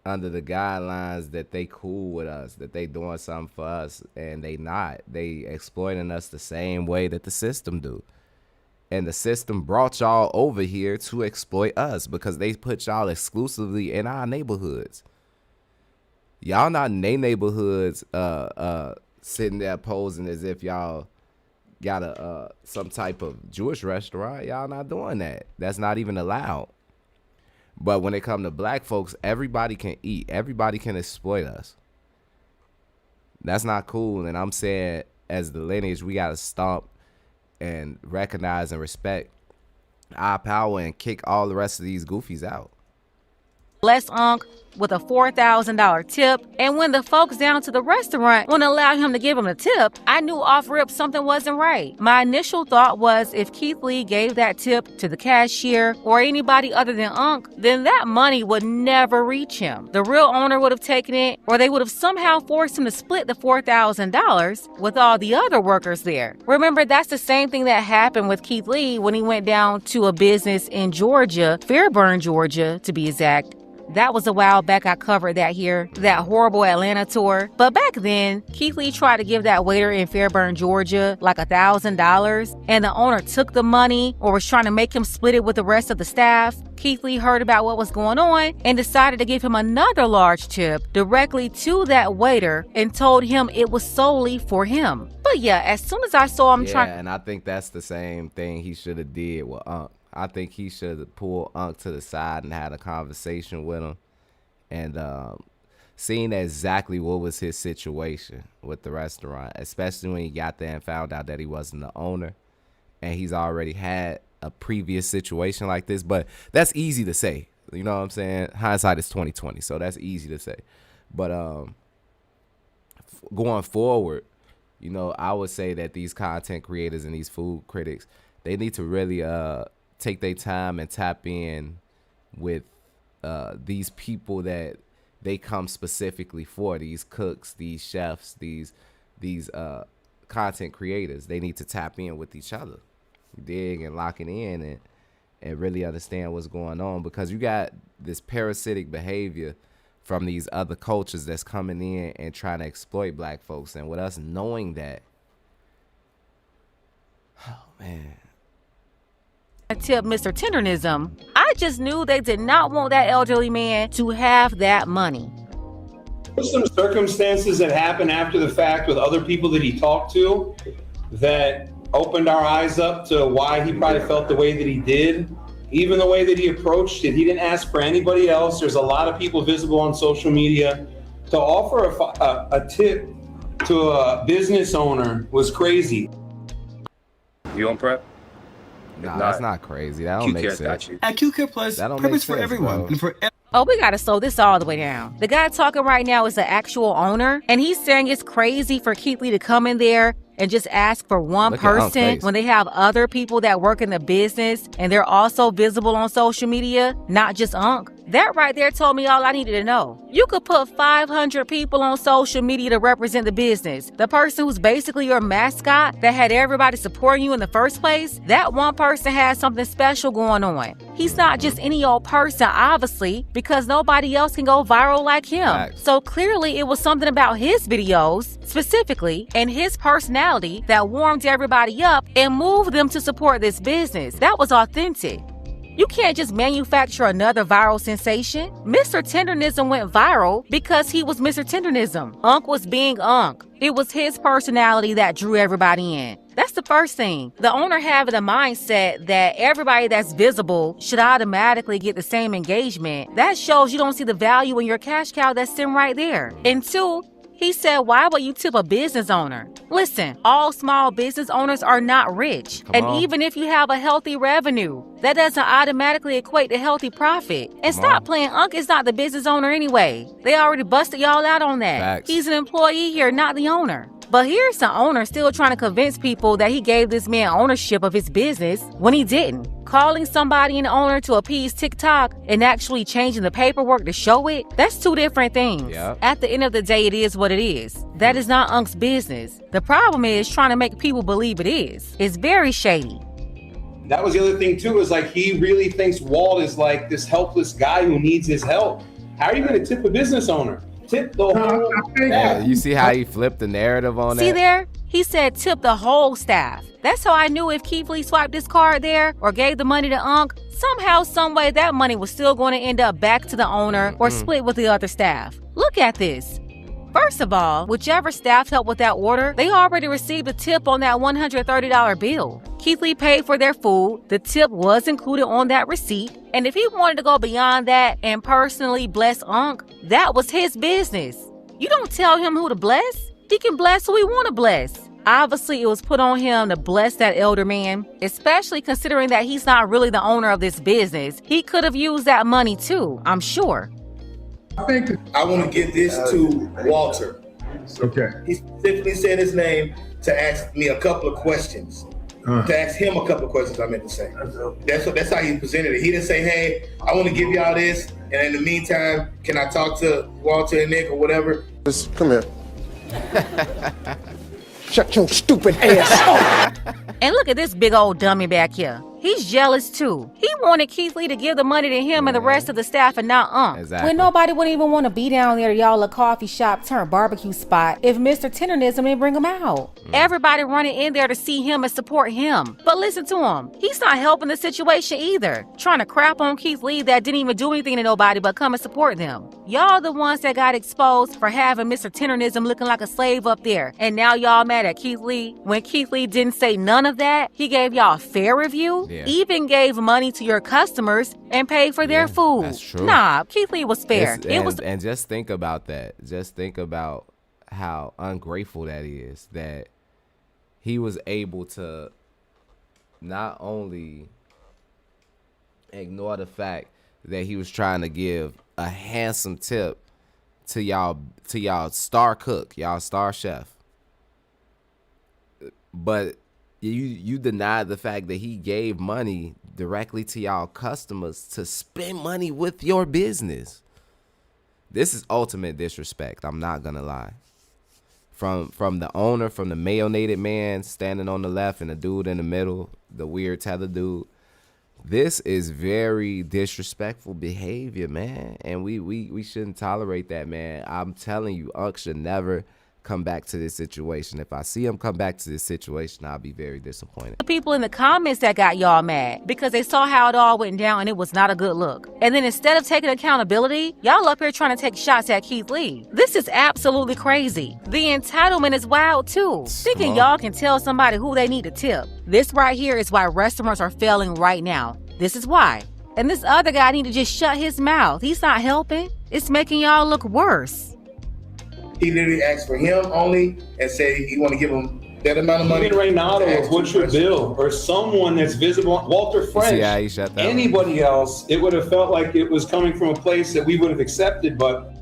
under the guidelines that they cool with us, that they doing something for us, and they not. They exploiting us the same way that the system do. And the system brought y'all over here to exploit us because they put y'all exclusively in our neighborhoods. Y'all not in their neighborhoods sitting there posing as if y'all got a some type of Jewish restaurant. Y'all not doing that. That's not even allowed. But when it comes to Black folks, everybody can eat. Everybody can exploit us. That's not cool. And I'm saying, as the lineage, we got to stomp and recognize and respect our power and kick all the rest of these goofies out. Bless Unc with a $4,000 tip, and when the folks down to the restaurant wouldn't allow him to give him a tip, I knew off rip something wasn't right. My initial thought was if Keith Lee gave that tip to the cashier or anybody other than Unc, then that money would never reach him. The real owner would have taken it, or they would have somehow forced him to split the $4,000 with all the other workers there. Remember, that's the same thing that happened with Keith Lee when he went down to a business in Georgia, Fairburn, Georgia, to be exact. That was a while back. I covered that here, that horrible Atlanta tour. But back then, Keith Lee tried to give that waiter in Fairburn, Georgia, like $1,000, and the owner took the money or was trying to make him split it with the rest of the staff. Keith Lee heard about what was going on and decided to give him another large tip directly to that waiter and told him it was solely for him. But yeah, as soon as I saw him trying... Yeah, and I think that's the same thing he should have did with Unc. I think he should have pulled Unc to the side and had a conversation with him and seen exactly what was his situation with the restaurant, especially when he got there and found out that he wasn't the owner and he's already had a previous situation like this. But that's easy to say. You know what I'm saying? Hindsight is 20/20, so that's easy to say. But going forward, you know, I would say that these content creators and these food critics, they need to really take their time and tap in with these people that they come specifically for, these cooks, these chefs, these content creators. They need to tap in with each other, dig and lock it in and really understand what's going on, because you got this parasitic behavior from these other cultures that's coming in and trying to exploit Black folks. And with us knowing that, oh man, tip Mr.Tendernism, I just knew they did not want that elderly man to have that money. There's some circumstances that happened after the fact with other people that he talked to that opened our eyes up to why he probably felt the way that he did. Even the way that he approached it, he didn't ask for anybody else. There's a lot of people visible on social media. To offer a tip to a business owner was crazy. You on prep? Nah, that's not crazy. That don't make sense. At QCare Plus, prep is for everyone. And for Oh, we gotta slow this all the way down. The guy talking right now is the actual owner, and he's saying it's crazy for Keith Lee to come in there and just ask for one person when they have other people that work in the business and they're also visible on social media, not just Unc. That right there told me all I needed to know. You could put 500 people on social media to represent the business. The person who's basically your mascot that had everybody supporting you in the first place, that one person has something special going on. He's not just any old person, obviously, because nobody else can go viral like him. Right. So clearly it was something about his videos, specifically, and his personality that warmed everybody up and moved them to support this business. That was authentic. You can't just manufacture another viral sensation. Mr.Tendernism went viral because he was Mr.Tendernism. Unc was being Unc. It was his personality that drew everybody in. That's the first thing. The owner having a mindset that everybody that's visible should automatically get the same engagement. That shows you don't see the value in your cash cow that's sitting right there. And two, He said, why would you tip a business owner? Listen, all small business owners are not rich. And even if you have a healthy revenue, that doesn't automatically equate to healthy profit. And stop playing. Unc is not the business owner anyway. They already busted y'all out on that. Facts. He's an employee here, not the owner. But here's the owner still trying to convince people that he gave this man ownership of his business when he didn't. Calling somebody an owner to appease TikTok and actually changing the paperwork to show it, that's two different things. Yep. At the end of the day, it is what it is. That is not Unc's business. The problem is trying to make people believe it is. It's very shady. That was the other thing too, is like he really thinks Walt is like this helpless guy who needs his help. How are you going to tip a business owner? Tip the whole Yeah, you see how he flipped the narrative on that? See there? He said tip the whole staff. That's how I knew if Keith Lee swiped this card there or gave the money to Unc, somehow, someway that money was still going to end up back to the owner or split with the other staff. Look at this. First of all, whichever staff helped with that order, they already received a tip on that $130 bill. Keith Lee paid for their food, the tip was included on that receipt, and if he wanted to go beyond that and personally bless Unc, that was his business. You don't tell him who to bless. He can bless who he want to bless. Obviously, it was put on him to bless that elder man, especially considering that he's not really the owner of this business. He could have used that money too, I'm sure. I want to give this to Walter. Okay. He specifically said his name to ask me a couple of questions. To ask him a couple of questions, I meant to say. That's how he presented it. He didn't say, hey, I want to give y'all this, and in the meantime, can I talk to Walter and Nick or whatever? Just come here. Shut your stupid ass up. And look at this big old dummy back here. He's jealous too. He wanted Keith Lee to give the money to him and the rest of the staff and not Unc. Exactly. When nobody would even want to be down there to y'all a coffee shop turned barbecue spot if Mr. Tendernism didn't bring him out. Everybody running in there to see him and support him. But listen to him. He's not helping the situation either. Trying to crap on Keith Lee that didn't even do anything to nobody but come and support them. Y'all the ones that got exposed for having Mr. Tendernism looking like a slave up there. And now y'all mad at Keith Lee? When Keith Lee didn't say none of that, he gave y'all a fair review, even gave money to your customers and paid for their food. That's true. Nah, Keith Lee was fair. And just think about that. Just think about how ungrateful that is, that he was able to not only ignore the fact that he was trying to give a handsome tip to y'all star cook, y'all star chef, but you denied the fact that he gave money directly to y'all customers to spend money with your business. This is ultimate disrespect. I'm not gonna lie. From the owner, from the mayonnaise man standing on the left and the dude in the middle, the weird tether dude. This is very disrespectful behavior, man. And we shouldn't tolerate that, man. I'm telling you, Unc should never come back to this situation. If I see him come back to this situation, I'll be very disappointed. The people in the comments that got y'all mad because they saw how it all went down and it was not a good look. And then instead of taking accountability, y'all up here trying to take shots at Keith Lee. This is absolutely crazy. The entitlement is wild too. Thinking y'all can tell somebody who they need to tip. This right here is why restaurants are failing right now. This is why. And this other guy need to just shut his mouth. He's not helping. It's making y'all look worse. He literally asked for him only and said he want to give him that amount of money. Even Reynaldo or Butcher Bill or someone that's visible, Walter French, anybody else, it would have felt like it was coming from a place that we would have accepted, but...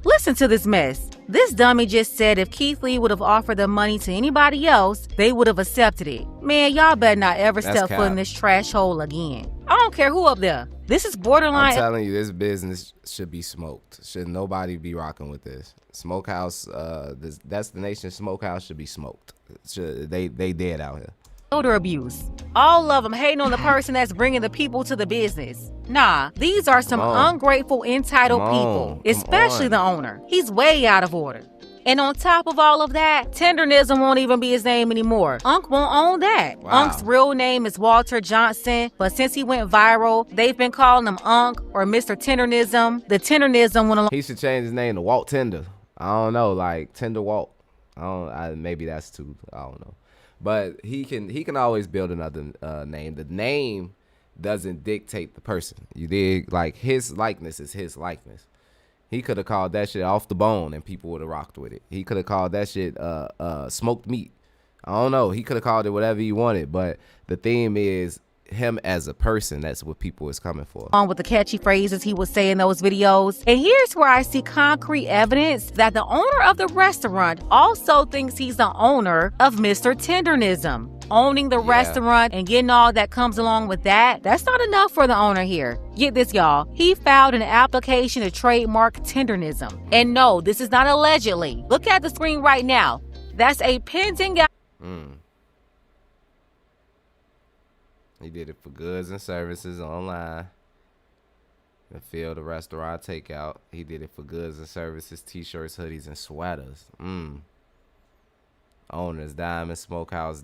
Listen to this mess. This dummy just said if Keith Lee would have offered the money to anybody else, they would have accepted it. Man, y'all better not ever step foot in this trash hole again. I don't care who up there. This is borderline. I'm telling you, this business should be smoked. Should nobody be rocking with this? Smokehouse, this Destination Smokehouse should be smoked. They dead out here. Elder abuse. All of them hating on the person that's bringing the people to the business. Nah, these are some ungrateful, entitled people, especially the owner. He's way out of order. And on top of all of that, Tendernism won't even be his name anymore. Unc won't own that. Wow. Unc's real name is Walter Johnson, but since he went viral, they've been calling him Unc or Mr. Tendernism. The Tendernism went along. He should change his name to Walt Tender. I don't know, like Tender Walt. Maybe that's too. I don't know. But he can always build another name. The name doesn't dictate the person. You dig? Like his likeness is his likeness. He could have called that shit off the bone and people would have rocked with it. He could have called that shit smoked meat. I don't know. He could have called it whatever he wanted, but the theme is him as a person. That's what people is coming for. On with the catchy phrases he would say in those videos. And here's where I see concrete evidence that the owner of the restaurant also thinks he's the owner of Mr.Tendernism. Owning the restaurant and getting all that comes along with that, that's not enough for the owner here. Get this, y'all. He filed an application to trademark tendernism. And no, this is not allegedly. Look at the screen right now. That's a pending. He did it for goods and services online. The field, the restaurant takeout. He did it for goods and services, t-shirts, hoodies, and sweaters. Owners, Diamond Smokehouse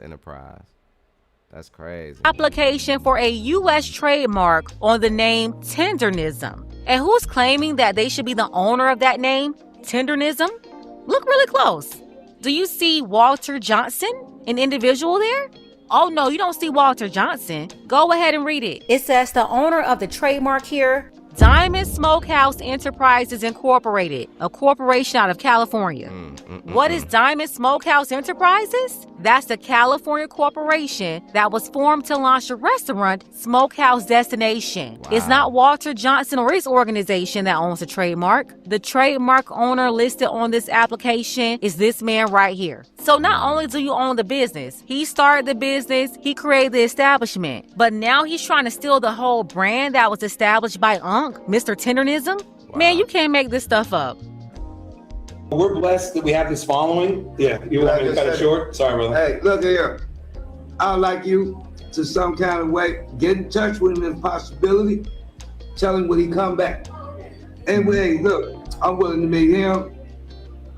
Enterprise. That's crazy. Application for a U.S. trademark on the name Tendernism. And who's claiming that they should be the owner of that name, Tendernism? Look really close. Do you see Walter Johnson, an individual there? Oh no, you don't see Walter Johnson. Go ahead and read it. It says the owner of the trademark here, Diamond Smokehouse Enterprises Incorporated, a corporation out of California. What is Diamond Smokehouse Enterprises? That's a California corporation that was formed to launch a restaurant, Smokehouse Destination. Wow. It's not Walter Johnson or his organization that owns the trademark. The trademark owner listed on this application is this man right here. So not only do you own the business, he started the business, he created the establishment, but now he's trying to steal the whole brand that was established by Mr.Tendernism? Wow. Man, you can't make this stuff up. We're blessed that we have this following. Yeah, you want me to cut it short? Sorry, brother. Hey, look here. I'd like you to some kind of way get in touch with him if possibility. Tell him when he come back. And hey, look, I'm willing to meet him.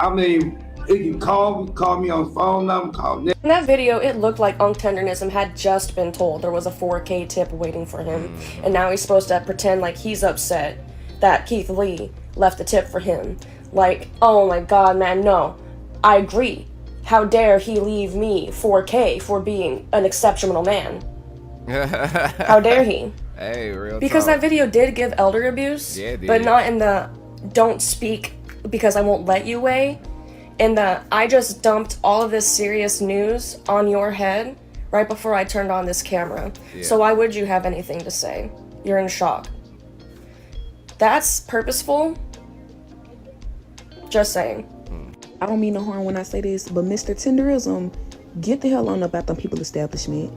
I mean, if you call me on the phone number, call Nick. In that video, it looked like Tendernism had just been told there was a 4K tip waiting for him. And now he's supposed to pretend like he's upset that Keith Lee left the tip for him. Like, oh my God, man, no. I agree. How dare he leave me 4K for being an exceptional man? How dare he? Hey, real Because talk. that video did give elder abuse, yeah, it did. but not in the don't speak because I won't let you way. In the I just dumped all of this serious news on your head right before I turned on this camera. Yeah. So why would you have anything to say? You're in shock. That's purposeful. Just saying. I don't mean no harm when I say this, but Mr.Tenderism, get the hell on up out them people establishment.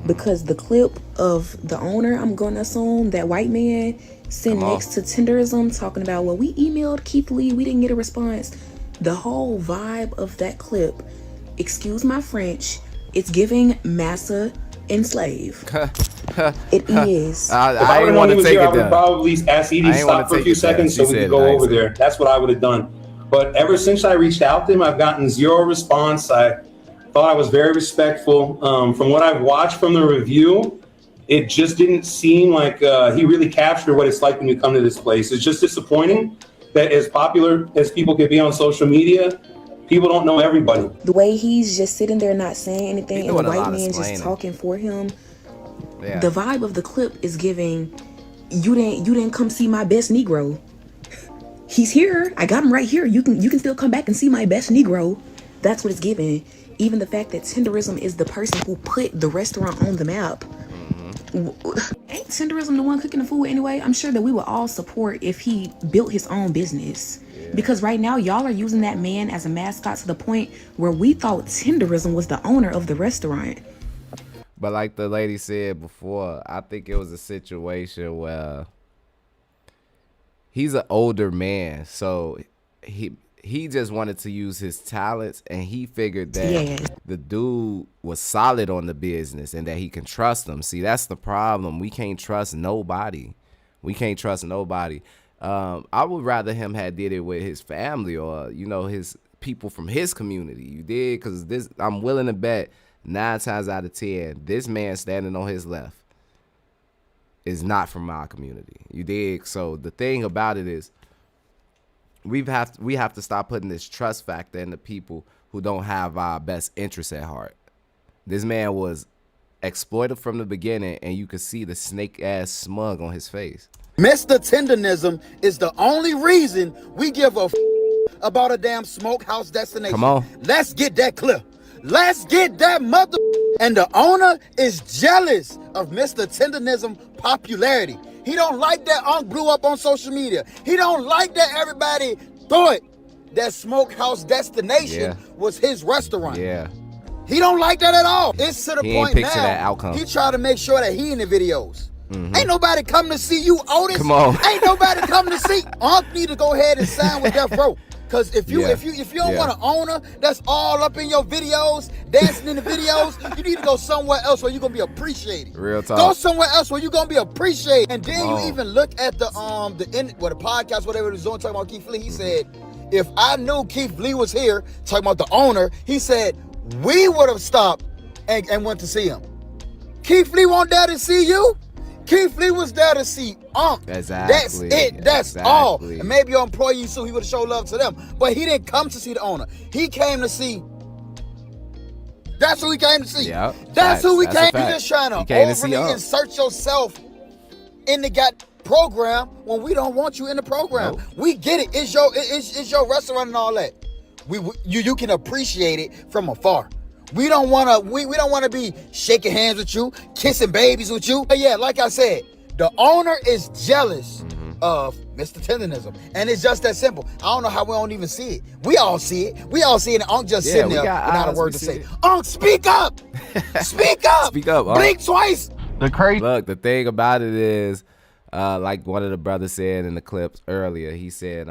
Because the clip of the owner, I'm going to assume, that white man sitting next to Tenderism talking about, well, we emailed Keith Lee, we didn't get a response. The whole vibe of that clip, excuse my French, it's giving massa enslave. It is. I didn't want to take it. I would probably ask Edie to stop for a few seconds so we could go over there. That's what I would have done. But ever since I reached out to him, I've gotten zero response. I thought I was very respectful. From what I've watched from the review, it just didn't seem like he really captured what it's like when you come to this place. It's just disappointing that as popular as people can be on social media, people don't know everybody. The way he's just sitting there not saying anything and the white man just talking for him. Yeah. The vibe of the clip is giving, you didn't come see my best Negro. He's here. I got him right here. You can still come back and see my best Negro. That's what it's giving. Even the fact that Tenderism is the person who put the restaurant on the map. Ain't Tenderism the one cooking the food anyway? I'm sure that we would all support if he built his own business. Yeah. Because right now, y'all are using that man as a mascot to the point where we thought Tenderism was the owner of the restaurant. But like the lady said before, I think it was a situation where he's an older man, so he just wanted to use his talents, and he figured that the dude was solid on the business and that he can trust him. See, that's the problem. We can't trust nobody. I would rather him had did it with his family or, his people from his community. You did? Because I'm willing to bet 9 times out of 10, this man standing on his left is not from our community. You dig? So the thing about it is, we have to stop putting this trust factor in the people who don't have our best interests at heart. This man was exploited from the beginning, and you could see the snake ass smug on his face. Mr.Tendernism is the only reason we give a about a damn smokehouse destination. Come on. Let's get that clear. Let's get that mother. And the owner is jealous of Mr.Tendernism popularity. He don't like that Unc blew up on social media. He don't like that everybody thought that smokehouse destination was his restaurant. Yeah. He don't like that at all. It's to the He point ain't picture now. that outcome. He try to make sure that he in the videos. Ain't nobody come to see you, Otis. Come on. Ain't nobody come to see. Unc need to go ahead and sign with Death Row. Cause if you don't want an owner that's all up in your videos, dancing in the videos, you need to go somewhere else where you're gonna be appreciated. Real talk. Go somewhere else where you're gonna be appreciated. And then you even look at the podcast, whatever it was doing, talking about Keith Lee. He said, if I knew Keith Lee was here, talking about the owner, he said, we would have stopped and went to see him. Keith Lee wasn't there to see you. Keith Lee was there to see Unc. Exactly. That's it. That's all. And maybe your employee so he would have showed love to them. But he didn't come to see the owner. He came to see. That's who he came to see. Yeah. That's who he came. You You're just trying to overly insert yourself in the program when we don't want you in the program. Nope. We get it. It's your restaurant and all that. You can appreciate it from afar. We don't want to be shaking hands with you, kissing babies with you. But yeah, like I said, the owner is jealous of Mr.Tendernism. And it's just that simple. I don't know how we don't even see it. We all see it. We all see it, and Unc just sitting there without a word to say. Unc, speak up! Speak up! Speak up, Unc. Blink twice! Look, the thing about it is, like one of the brothers said in the clips earlier, he said,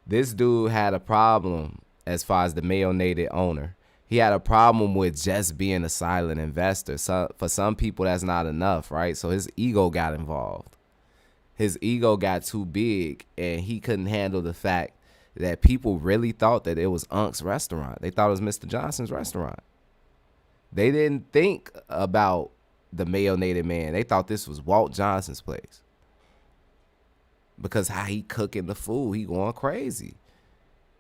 this dude had a problem as far as the male-native owner. He had a problem with just being a silent investor. So for some people, that's not enough, right? So his ego got involved. His ego got too big, and he couldn't handle the fact that people really thought that it was Unc's restaurant. They thought it was Mr. Johnson's restaurant. They didn't think about the male-native man. They thought this was Walt Johnson's place. Because how he cooking the food, he going crazy.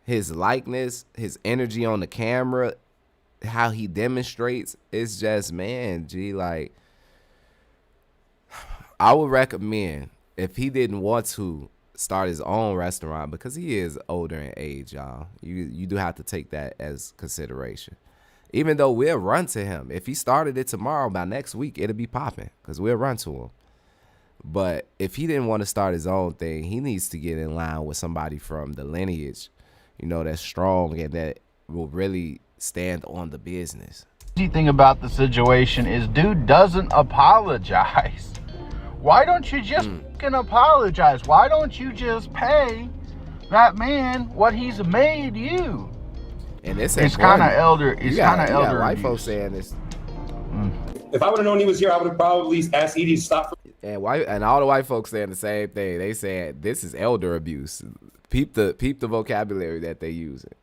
His likeness, his energy on the camera, how he demonstrates, it's just, man, like, I would recommend, if he didn't want to start his own restaurant, because he is older in age, y'all, you do have to take that as consideration. Even though we'll run to him. If he started it tomorrow, by next week, it'll be popping, because we'll run to him. But if he didn't want to start his own thing, he needs to get in line with somebody from the lineage, that's strong and that will really stand on the business. The thing about the situation is dude doesn't apologize. Why don't you just fucking apologize? Why don't you just pay that man what he's made you? And it's kind of elder. It's kind of elder. White folks saying this. If I would have known he was here, I would have probably asked Edie to stop. And all the white folks saying the same thing. They said this is elder abuse. Peep the vocabulary that they using.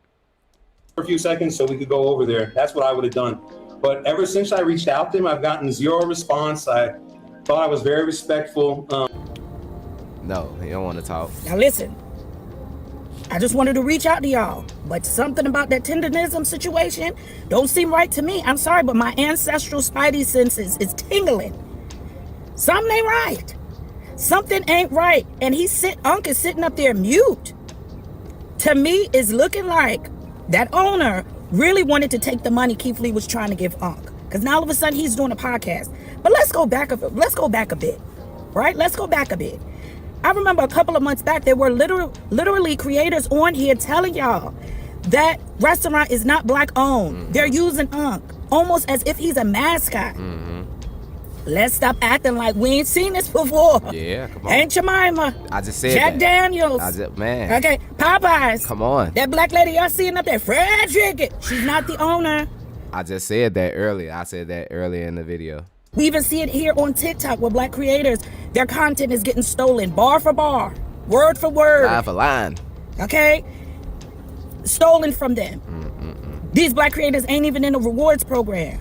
For a few seconds so we could go over there. That's what I would have done. But ever since I reached out to him, I've gotten zero response. I thought I was very respectful. No, he don't want to talk. Now listen, I just wanted to reach out to y'all, but something about that tendernism situation don't seem right to me. I'm sorry, but my ancestral spidey senses is tingling. Something ain't right. Something ain't right. And Unc is sitting up there mute. To me, it's looking like that owner really wanted to take the money Keith Lee was trying to give Unc. Because now all of a sudden he's doing a podcast. But let's go back a bit. Right? Let's go back a bit. I remember a couple of months back, there were literally creators on here telling y'all that restaurant is not black owned. They're using Unc almost as if he's a mascot. Let's stop acting like we ain't seen this before. Yeah, come on. Aunt Jemima. I just said Jack that. Daniels. Man. Okay, Popeyes. Come on. That black lady y'all seeing up there, Frederick. She's not the owner. I just said that earlier. I said that earlier in the video. We even see it here on TikTok where black creators, their content is getting stolen bar for bar, word for word. Line for line. Okay? Stolen from them. These black creators ain't even in the rewards program.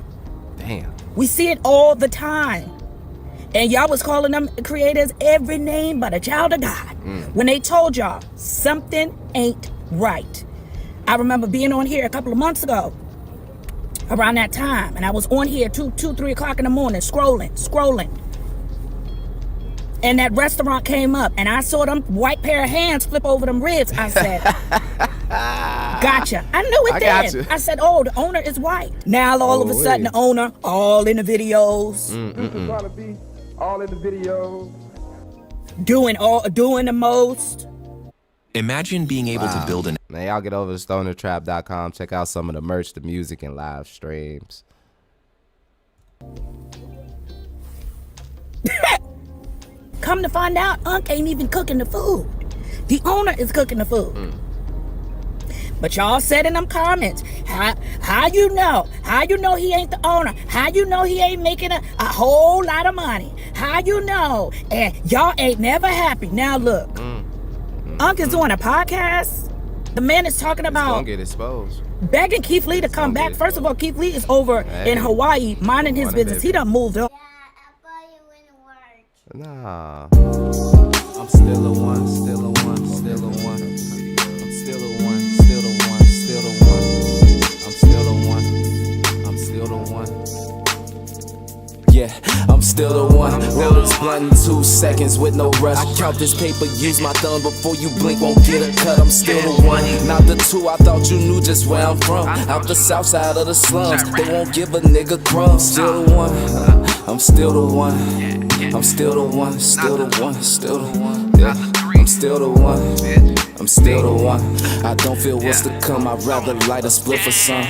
Damn. We see it all the time. And y'all was calling them creators every name but a child of God. When they told y'all something ain't right. I remember being on here a couple of months ago around that time. And I was on here 2, 3 o'clock in the morning scrolling. and that restaurant came up and I saw them white pair of hands flip over them ribs, I said, gotcha. I knew it then. I said, oh, the owner is white. Now all of a sudden the owner, all in the videos. Trying to be all in the videos. Doing the most. Imagine being able to build an... Man, y'all get over to stonertrap.com. Check out some of the merch, the music, and live streams. Come to find out, Unc ain't even cooking the food. The owner is cooking the food. But y'all said in them comments, how you know? How you know he ain't the owner? How you know he ain't making a whole lot of money? How you know? And y'all ain't never happy. Now look, Unc is doing a podcast. The man is talking about gonna get exposed. Begging Keith Lee to come back. First of all, Keith Lee is over in Hawaii minding his business. He done moved on. Nah. I'm still a one, still a one, still a one. I'm still a one, still a one, still a one. I'm still a one, I'm still the one. Yeah, I'm still the one. Roll this blunt in 2 seconds with no rush. I count this paper, use my thumb before you blink, won't get a cut. I'm still the one, not the two. I thought you knew just where I'm from. Out the south side of the slums, they won't give a nigga crumbs. Still the one, I'm still the one. I'm still the one, still the one, still the one. Yeah, I'm still the one. I'm still the one. I don't feel what's to come. I'd rather light a split for some.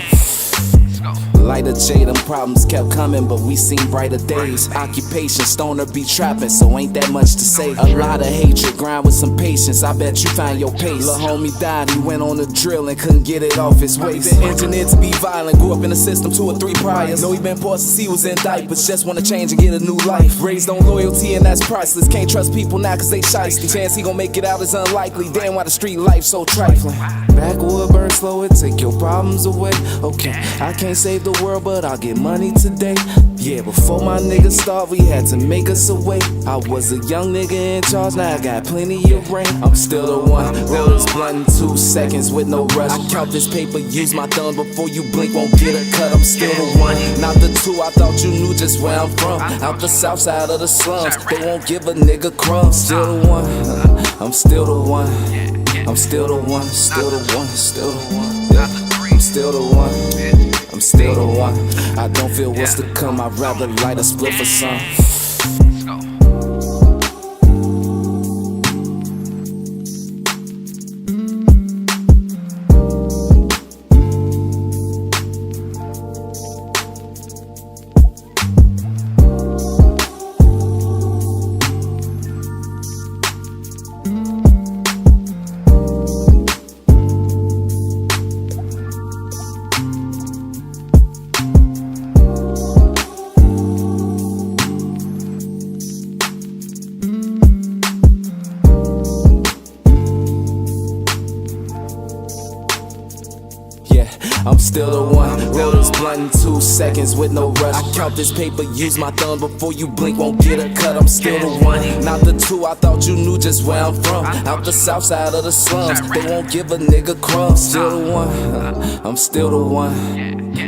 Light a J, them problems kept coming, but we seen brighter days. Occupation, stoner be trapping, so ain't that much to say. A lot of hatred, grind with some patience. I bet you find your pace. Lil' homie died, he went on a drill and couldn't get it off his waist. Been engineered to be violent, grew up in the system 2 or 3 priors. Know he been forced since he was in diapers, just wanna change and get a new life. Raised on loyalty and that's priceless. Can't trust people now cause they shiesty. Chance he gon' make it out is unlikely. Damn, why the street life so trifling. Backwood burn slow it, take your problems away. Okay, I can't save the world, but I'll get money today. Yeah, before my niggas start, we had to make us a way. I was a young nigga in charge, now I got plenty of rain. I'm still the one, roll this blunt in 2 seconds with no rush. I count this paper, use my thumb before you blink, won't get a cut. I'm still the one, not the two. I thought you knew just where I'm from. Out the south side of the slums, they won't give a nigga crumbs. Still the one, I'm still the one. I'm still the one, still the one, still the one. Yeah. I'm still the one. I'm still the one. I don't feel what's to come. I'd rather light a split for some. I'm still the one, roll this blunt in 2 seconds with no rush. I count this paper, use my thumb before you blink, won't get a cut. I'm still the one, not the two. I thought you knew just where I'm from. Out the south side of the slums, they won't give a nigga crumbs. Still the one, I'm still the one.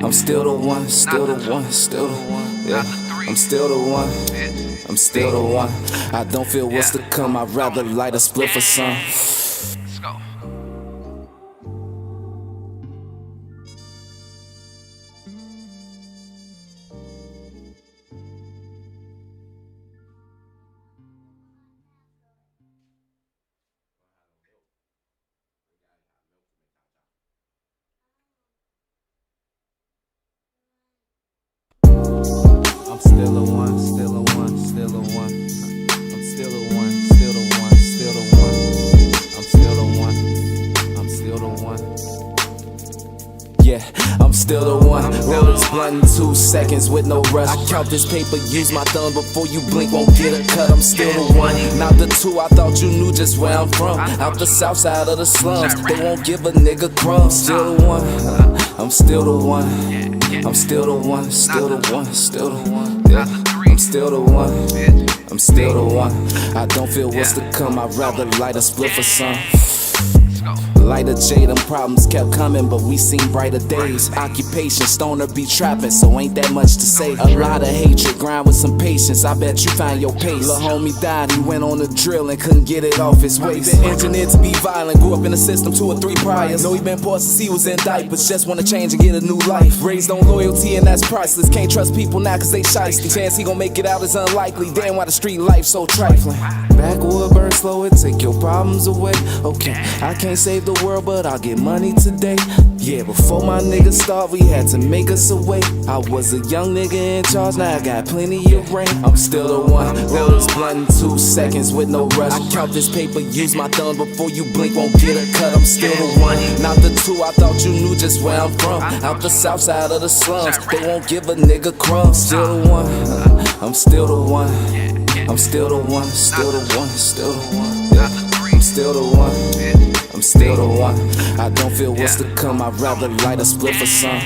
I'm still the one, still the one, still the one. Yeah, I'm still the one. I'm still the one. I don't feel what's to come. I'd rather light a split for some. I'm still a one, still a one, still a one. I'm still a one, still a one, still a one. I'm still a one, I'm still the one. Yeah, I'm still the one. Roll this blunt in 2 seconds with no rush. I count this paper, use my thumb before you blink, won't get a cut. I'm still the one, not the two. I thought you knew just where I'm from. Out the south side of the slums, they won't give a nigga crumbs. Still the one, I'm still the one. I'm still the one, still the one, still the one. Yeah, I'm still the one. I'm still the one. I don't feel what's to come. I'd rather light a split for some. Lighter J, them problems kept coming, but we seen brighter days. Occupation, stoner be trapping, so ain't that much to say. A lot of hatred, grind with some patience, I bet you find your pace. Lil' homie died, he went on a drill and couldn't get it off his waist. Been engineered to be violent, grew up in the system 2 or 3 priors. Know he been poor since he was in diapers, just wanna change and get a new life. Raised on loyalty and that's priceless, can't trust people now cause they shiesty. Chance he gon' make it out is unlikely, damn why the street life so trifling. Backwood burn slow and take your problems away. Okay, I can't save the world, but I'll get money today. Yeah, before my niggas starved, we had to make us a way. I was a young nigga in charge, now I got plenty of rain. I'm still the one, roll this blunt in 2 seconds with no rush. I count this paper, use my thumb before you blink, won't get a cut. I'm still the one, not the 2, I thought you knew just where I'm from. Out the south side of the slums, they won't give a nigga crumbs. Still the one, I'm still the one. I'm still the one, still the one, still the one. Yeah. I'm still the one, I'm still the one. I don't feel what's to come, I'd rather light a split for some.